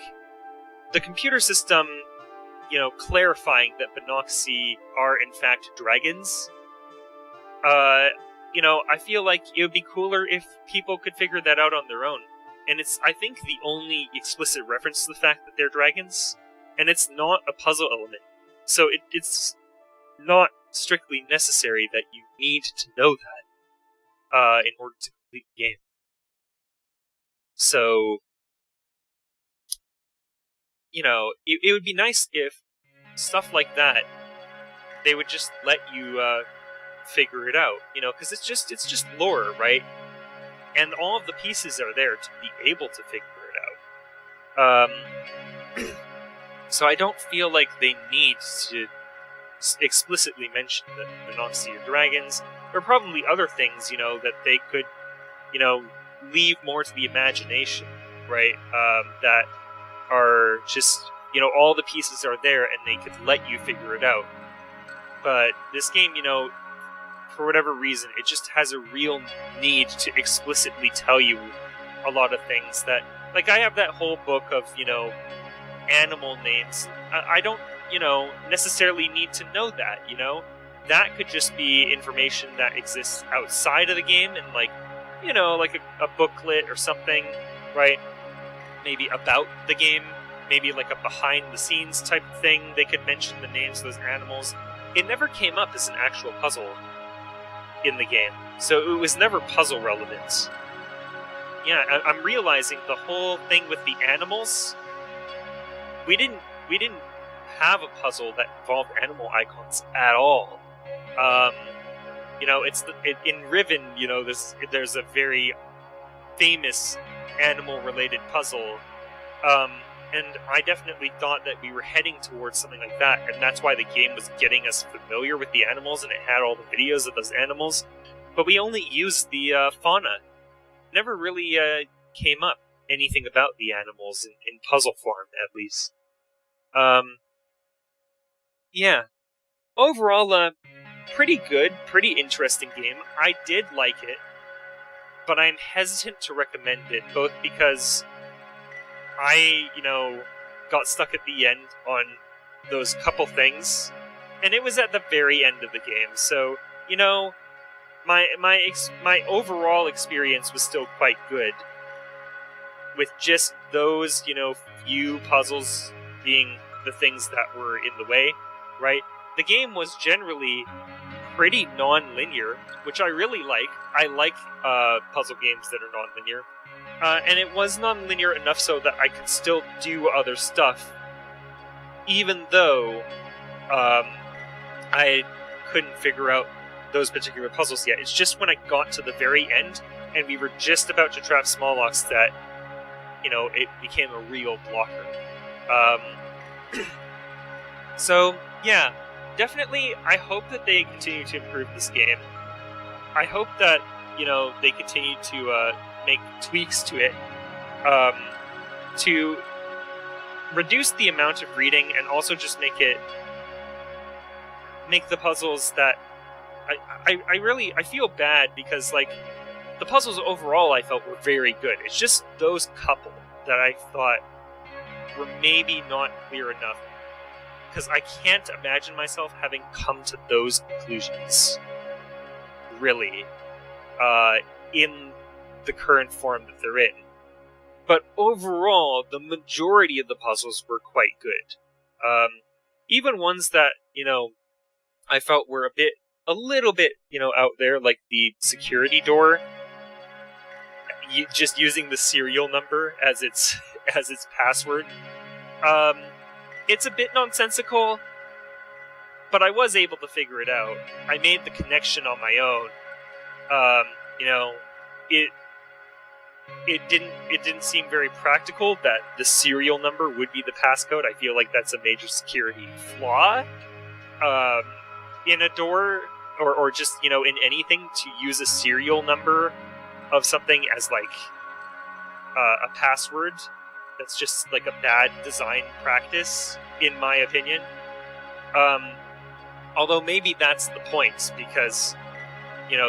the computer system, you know, clarifying that Benoxi are in fact dragons. You know, I feel like it would be cooler if people could figure that out on their own. And it's, I think, the only explicit reference to the fact that they're dragons. And it's not a puzzle element. So it's not strictly necessary that you need to know that in order to complete the game. So, it would be nice if stuff like that, they would just let you figure it out, because it's just lore, right? And all of the pieces are there to be able to figure it out. So I don't feel like they need to explicitly mention the Noxia dragons. There are probably other things, that they could, leave more to the imagination, right? That are just, all the pieces are there and they could let you figure it out. But this game, for whatever reason, it just has a real need to explicitly tell you a lot of things that, like, I have that whole book of, animal names. I don't, necessarily need to know that, That could just be information that exists outside of the game and, like, like a booklet or something, right? Maybe about the game, maybe like a behind-the-scenes type of thing. They could mention the names of those animals. It never came up as an actual puzzle in the game, so it was never puzzle relevant. Yeah, I'm realizing the whole thing with the animals. We didn't have a puzzle that involved animal icons at all. In Riven, there's a very famous animal-related puzzle, and I definitely thought that we were heading towards something like that, and that's why the game was getting us familiar with the animals, and it had all the videos of those animals. But we only used the fauna. Never really came up anything about the animals in puzzle form, at least. Yeah. Overall, pretty good, pretty interesting game. I did like it, but I'm hesitant to recommend it, both because I, got stuck at the end on those couple things, and it was at the very end of the game, so, my overall experience was still quite good, with just those, few puzzles being the things that were in the way, right? The game was generally pretty non-linear, which I really like. I like puzzle games that are non-linear. And it was non-linear enough so that I could still do other stuff, even though I couldn't figure out those particular puzzles yet. It's just when I got to the very end, and we were just about to trap Smollax, that, it became a real blocker. So, yeah, definitely, I hope that they continue to improve this game. I hope that, they continue to make tweaks to it, to reduce the amount of reading, and also just make the puzzles that I feel bad, because, like, the puzzles overall I felt were very good. It's just those couple that I thought were maybe not clear enough, because I can't imagine myself having come to those conclusions, really, in the current form that they're in. But overall, the majority of the puzzles were quite good. Even ones that, I felt were a little bit, out there, like the security door, just using the serial number as its password. It's a bit nonsensical, but I was able to figure it out. I made the connection on my own. It didn't seem very practical that the serial number would be the passcode. I feel like that's a major security flaw in a door, or just, in anything, to use a serial number of something as, like, a password. That's just, like, a bad design practice, in my opinion. Although maybe that's the point, because,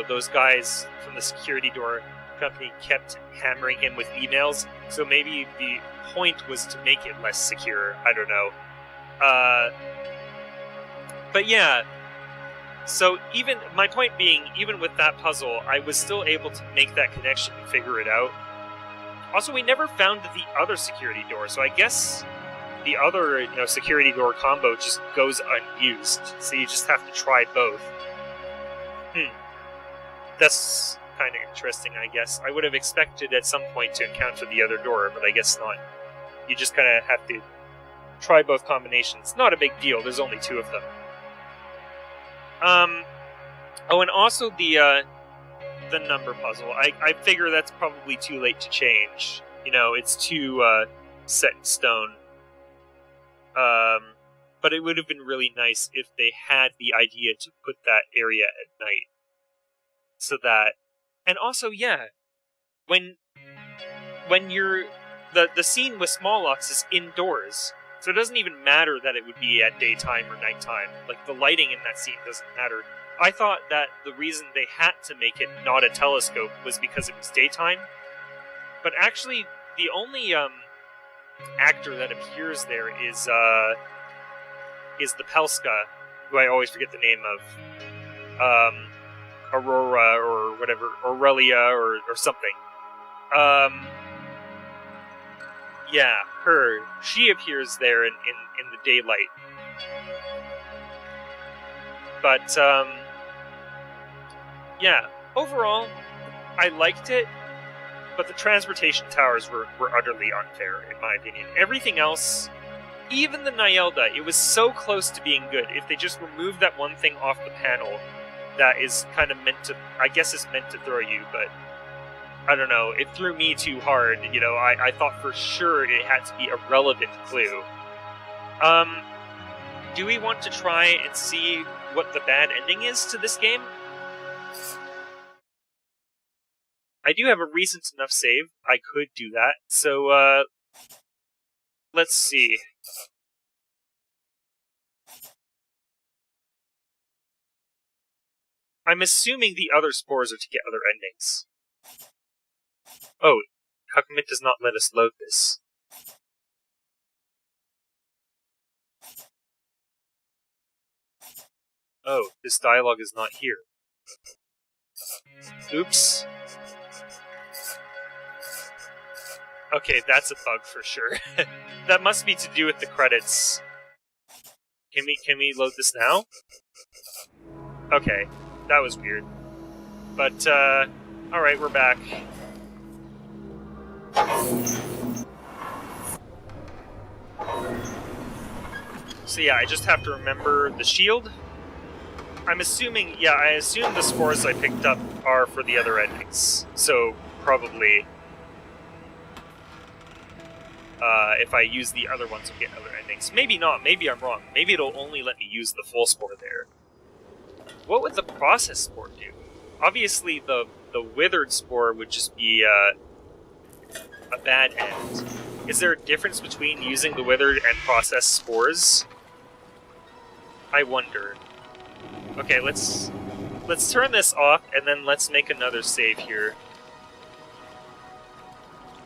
those guys from the security door company kept hammering him with emails, so maybe the point was to make it less secure. I don't know. But yeah, so my point being, even with that puzzle, I was still able to make that connection and figure it out. Also, we never found the other security door, so I guess the other, security door combo just goes unused, so you just have to try both. That's kind of interesting, I guess. I would have expected at some point to encounter the other door, but I guess not. You just kind of have to try both combinations. Not a big deal. There's only 2 of them. Oh, and also the number puzzle. I figure that's probably too late to change. You know, it's too set in stone. But it would have been really nice if they had the idea to put that area at night. So that... And also, yeah, when you're... The scene with Smollax is indoors, so it doesn't even matter that it would be at daytime or nighttime. Like, the lighting in that scene doesn't matter. I thought that the reason they had to make it not a telescope was because it was daytime. But actually, the only actor that appears there is the Pelska, who I always forget the name of. Aurora or whatever, Aurelia or something. Yeah, her. She appears there in the daylight. But, yeah, overall, I liked it, but the transportation towers were utterly unfair, in my opinion. Everything else, even the Neyyah, it was so close to being good. If they just removed that one thing off the panel that is kind of meant to, I guess it's meant to throw you, but I don't know, it threw me too hard, you know, I thought for sure it had to be a relevant clue. Do we want to try and see what the bad ending is to this game? I do have a recent enough save, I could do that, so, let's see. I'm assuming the other spores are to get other endings. Oh, how come it does not let us load this? Oh, this dialogue is not here. Oops. Okay, that's a bug for sure. That must be to do with the credits. Can we load this now? Okay, that was weird. But, alright, we're back. So yeah, I just have to remember the shield. I'm assuming, yeah, I assume the spores I picked up are for the other endings. So, probably, if I use the other ones, I'll get other endings. Maybe not, maybe I'm wrong. Maybe it'll only let me use the full spore there. What would the process spore do? Obviously, the withered spore would just be, a bad end. Is there a difference between using the withered and processed spores? I wonder. Okay, let's turn this off, and then let's make another save here.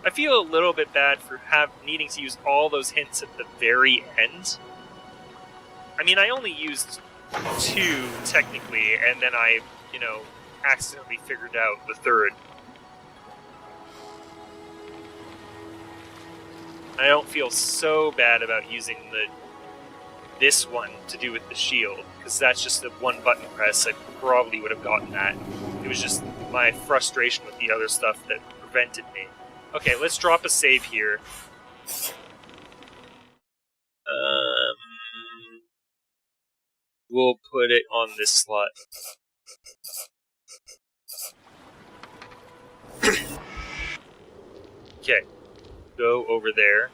I feel a little bit bad for needing to use all those hints at the very end. I mean, I only used 2, technically, and then I, you know, accidentally figured out the 3rd. I don't feel so bad about using this one to do with the shield, because that's just a 1-button press. I probably would have gotten that. It was just my frustration with the other stuff that prevented me. Okay, let's drop a save here. We'll put it on this slot. Okay, go over there.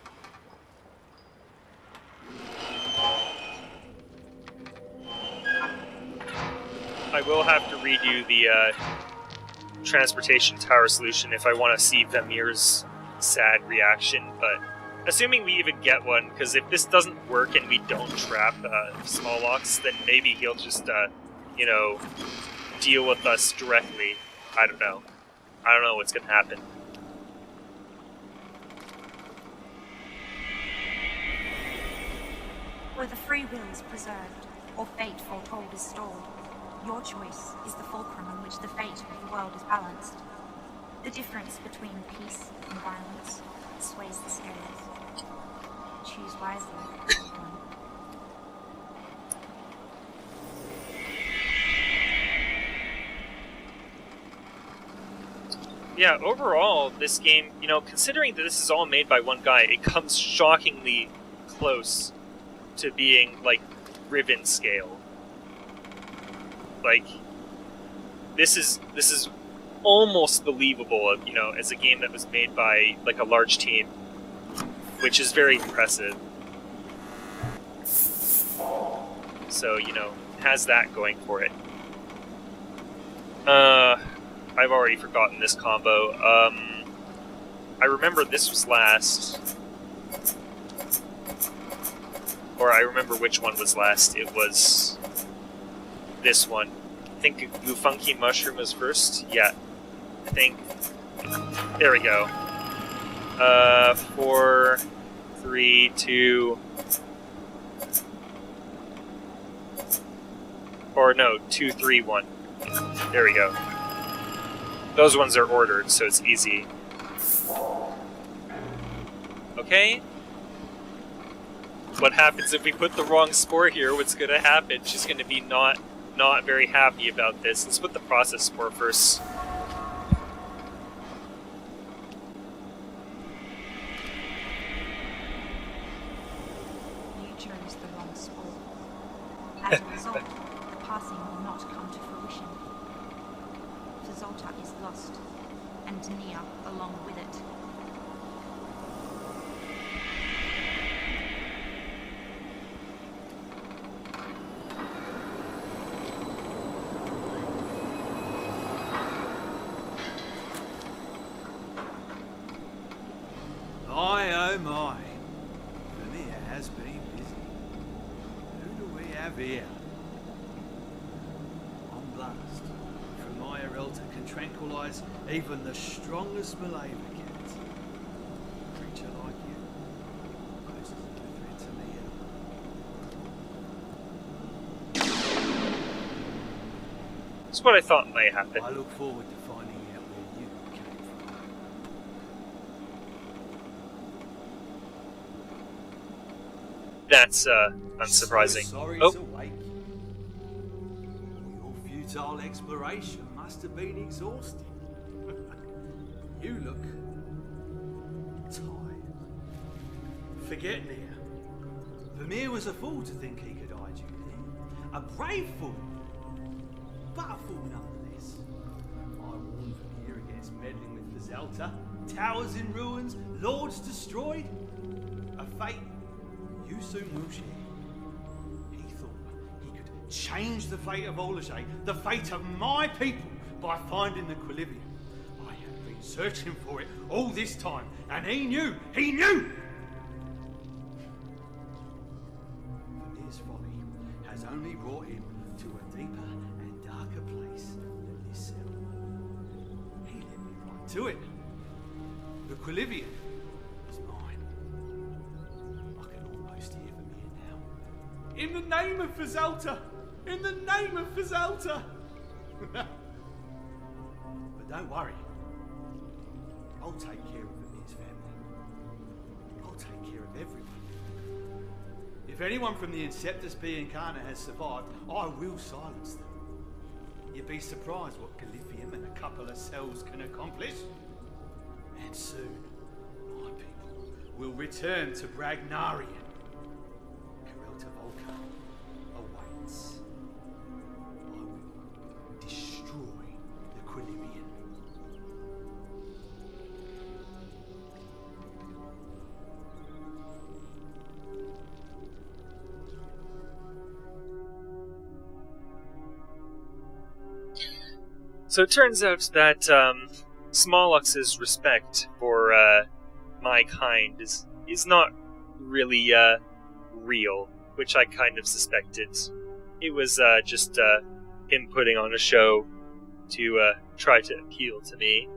I will have to redo the transportation tower solution if I want to see Vemir's sad reaction, but assuming we even get one, because if this doesn't work and we don't trap Smollax, then maybe he'll just, you know, deal with us directly. I don't know. I don't know what's going to happen.
Whether free will is preserved, or fate foretold is stalled, your choice is the fulcrum on which the fate of the world is balanced. The difference between peace and violence sways the scales. Choose wisely.
Yeah, overall, this game, you know, considering that this is all made by one guy, it comes shockingly close to being like Riven scale. Like, this is almost believable, you know, as a game that was made by like a large team, which is very impressive. So, you know, has that going for it. I've already forgotten this combo. I remember this was last. Or I remember which one was last. It was this one. I think Funky Mushroom was first. Yeah. I think. There we go. 4, 3, 2. Or no, 2, 3, 1. There we go. Those ones are ordered, so it's easy. Okay. What happens if we put the wrong spore here? What's gonna happen? She's gonna be not very happy about this. Let's put the process spore first.
You chose the wrong spore. As a result, the passing will not come to fruition. Fazolta is lost, and Neyyah along with it.
My, oh my. Neyyah has been busy. Who do we have here? On blast. For my Erelta can tranquilize even the strongest Malay cats. A creature like you poses no threat to me at all.
That's what I thought might happen.
I look forward to finding out where you came from.
That's unsurprising.
So sorry
Oh.
to wake you. Your futile exploration must have been exhausting. You look tired. Forget Neyyah. Vermeer was a fool to think he could hide you there. A brave fool, but a fool nonetheless. I warned Vermeer against meddling with Fazolta. Towers in ruins, lords destroyed. A fate you soon will share. He thought he could change the fate of Orlajay, the fate of my people, by finding the Quilivium. I have been searching for it all this time, and he knew! He knew! Vermeer's folly has only brought him to a deeper and darker place than this cell. He led me right to it. The Quilivium is mine. I can almost hear Vermeer now. In the name of Fazolta! In the name of Fazolta! But don't worry. I'll take care of Vermeer's family. I'll take care of everyone. If anyone from the Inceptus B Incarnate has survived, I will silence them. You'd be surprised what Quilivium and a couple of cells can accomplish. And soon, my people will return to Bragnarian. Erelta Volca awaits. I will destroy the Quilivian.
So it turns out that Smollax's respect for my kind is not really real, which I kind of suspected. It was just him putting on a show to try to appeal to me.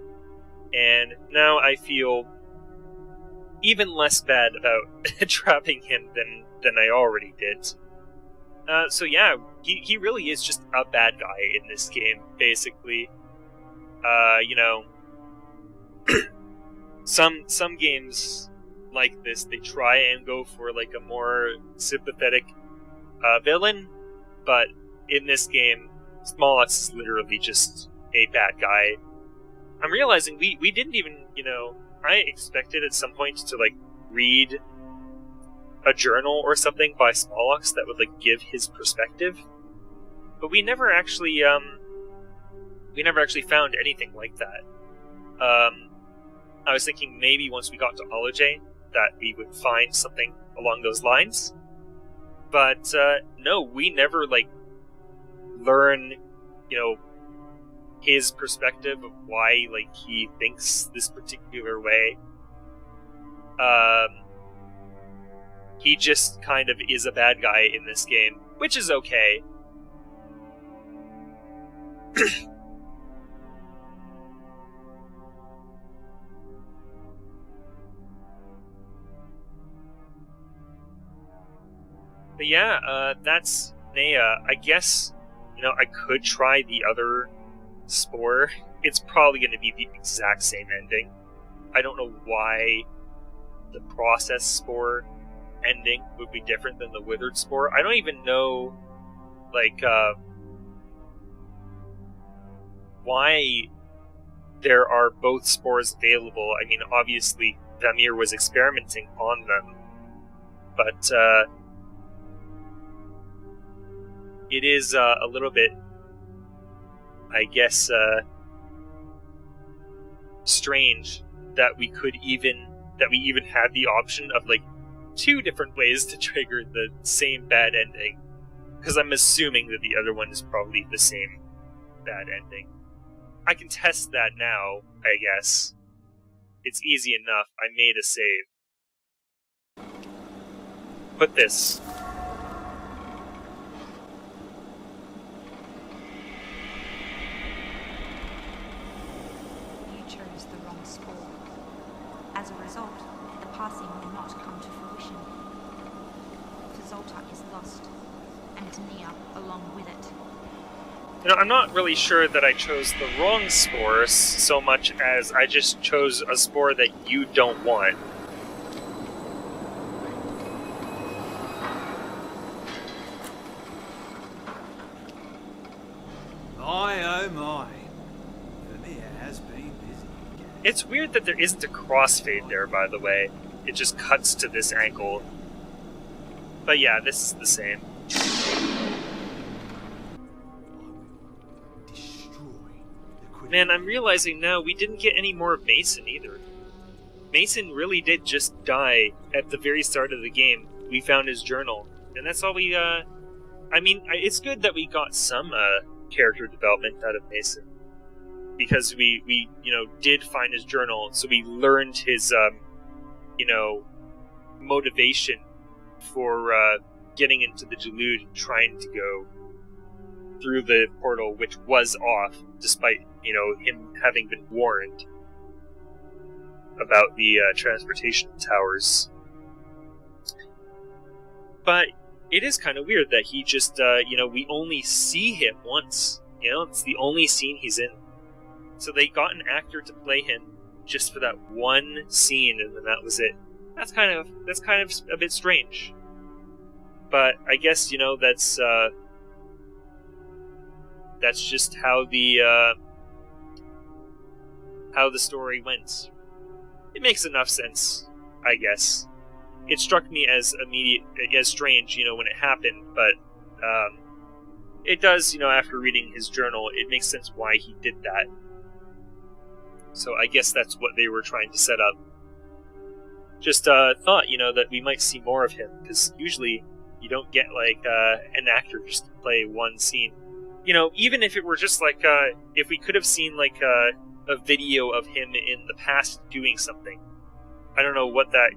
And now I feel even less bad about trapping him than I already did. So yeah, he really is just a bad guy in this game, basically. You know, some games like this, they try and go for like a more sympathetic villain, but in this game, Smollax is literally just a bad guy. I'm realizing we didn't even, you know, I expected at some point to like read a journal or something by Smollax that would like give his perspective, but we never actually found anything like that. I was thinking maybe once we got to Ology that we would find something along those lines, but no, we never like learn, his perspective of why like he thinks this particular way. He just kind of is a bad guy in this game, which is okay. But yeah, that's Neyyah. I guess, I could try the other Spore. It's probably going to be the exact same ending. I don't know why the Process Spore ending would be different than the Withered Spore. I don't even know, why there are both spores available. I mean, obviously, Vamir was experimenting on them, but it is a little bit, I guess, strange that we even had the option of like 2 different ways to trigger the same bad ending, because I'm assuming that the other one is probably the same bad ending. I can test that now, I guess. It's easy enough. I made a save. Put this.
You chose the wrong spore. As a result, the passing will not come to fruition. Fazolta is lost, and Neyyah along with it.
I'm not really sure that I chose the wrong spore so much as I just chose a spore that you don't want.
My oh my. Neyyah has been busy.
It's weird that there isn't a crossfade there, by the way. It just cuts to this angle. But yeah, this is the same. Man, I'm realizing now we didn't get any more of Mason either. Mason really did just die at the very start of the game. We found his journal, and that's all we, I mean, it's good that we got some, character development out of Mason. Because we did find his journal, so we learned his, motivation for, getting into the Jalud and trying to go through the portal, which was off, despite, him having been warned about the transportation towers. But it is kind of weird that he just, we only see him once. It's the only scene he's in. So they got an actor to play him just for that one scene, and then that was it. That's kind of a bit strange. But I guess, that's just how the story went. It makes enough sense, I guess. It struck me as strange, when it happened, but it does, after reading his journal, it makes sense why he did that. So I guess that's what they were trying to set up. Just thought, that we might see more of him, because usually you don't get, an actor just to play one scene. Even if it were just, if we could have seen, a video of him in the past doing something. I don't know what that,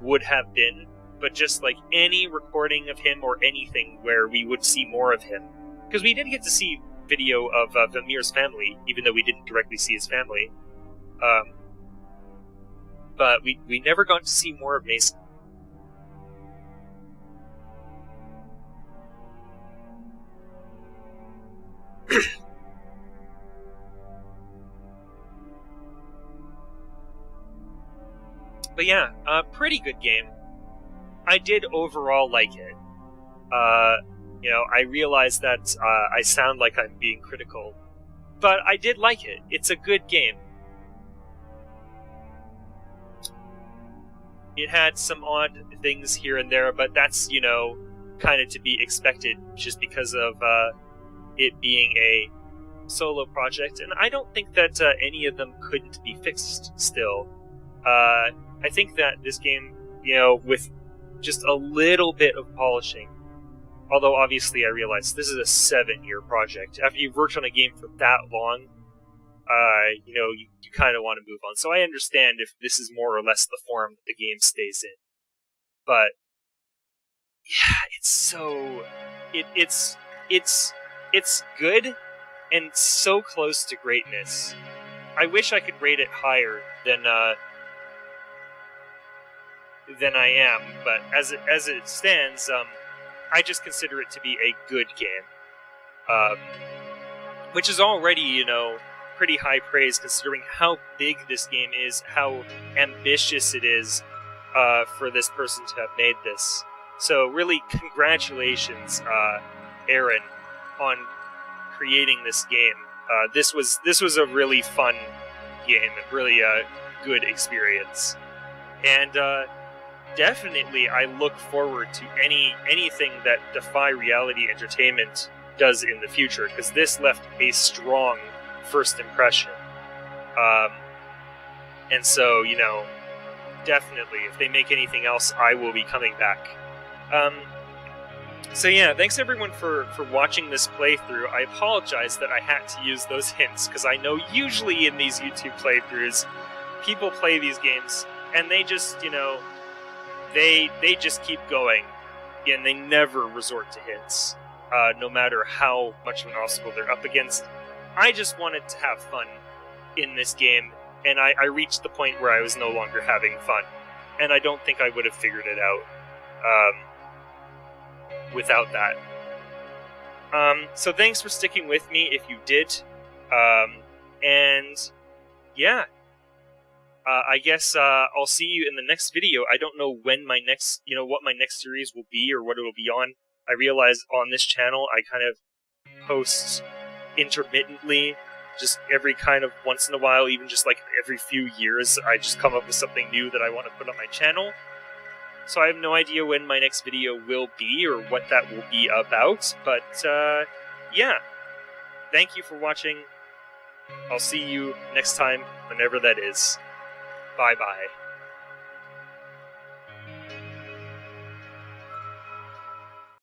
would have been, but just, any recording of him or anything where we would see more of him. Because we did get to see video of Vamir's family, even though we didn't directly see his family. But we never got to see more of Mason. But yeah, pretty good game. I did overall like it. I realize that I sound like I'm being critical, but I did like it. It's a good game. It had some odd things here and there, but that's, you know, kind of to be expected just because of it being a solo project. And I don't think that any of them couldn't be fixed still. I think that this game, you know, with just a little bit of polishing, although obviously I realize this is a 7-year project. After you've worked on a game for that long, you know, you kind of want to move on. So I understand if this is more or less the form that the game stays in. But yeah, it's so it's good and so close to greatness. I wish I could rate it higher than I am, but as it stands, I just consider it to be a good game, which is already, you know, pretty high praise considering how big this game is, how ambitious it is for this person to have made this. So really, congratulations, Aaron, on creating this game. This was a really fun game and really a good experience, and definitely I look forward to anything that Defy Reality Entertainment does in the future, because this left a strong first impression. And so, you know, definitely, if they make anything else, I will be coming back. So yeah, thanks everyone for watching this playthrough. I apologize that I had to use those hints, because I know usually in these YouTube playthroughs, people play these games, and they just, you know, they just keep going, and they never resort to hints, no matter how much of an obstacle they're up against. I just wanted to have fun in this game, and I reached the point where I was no longer having fun, and I don't think I would have figured it out without that. So thanks for sticking with me if you did, and yeah, I guess I'll see you in the next video. I don't know when my next, you know, what my next series will be or what it will be on. I realize on this channel I kind of post intermittently, just every kind of once in a while, even just like every few years, I just come up with something new that I want to put on my channel. So I have no idea when my next video will be or what that will be about, but yeah, thank you for watching. I'll see you next time, whenever that is. Bye-bye.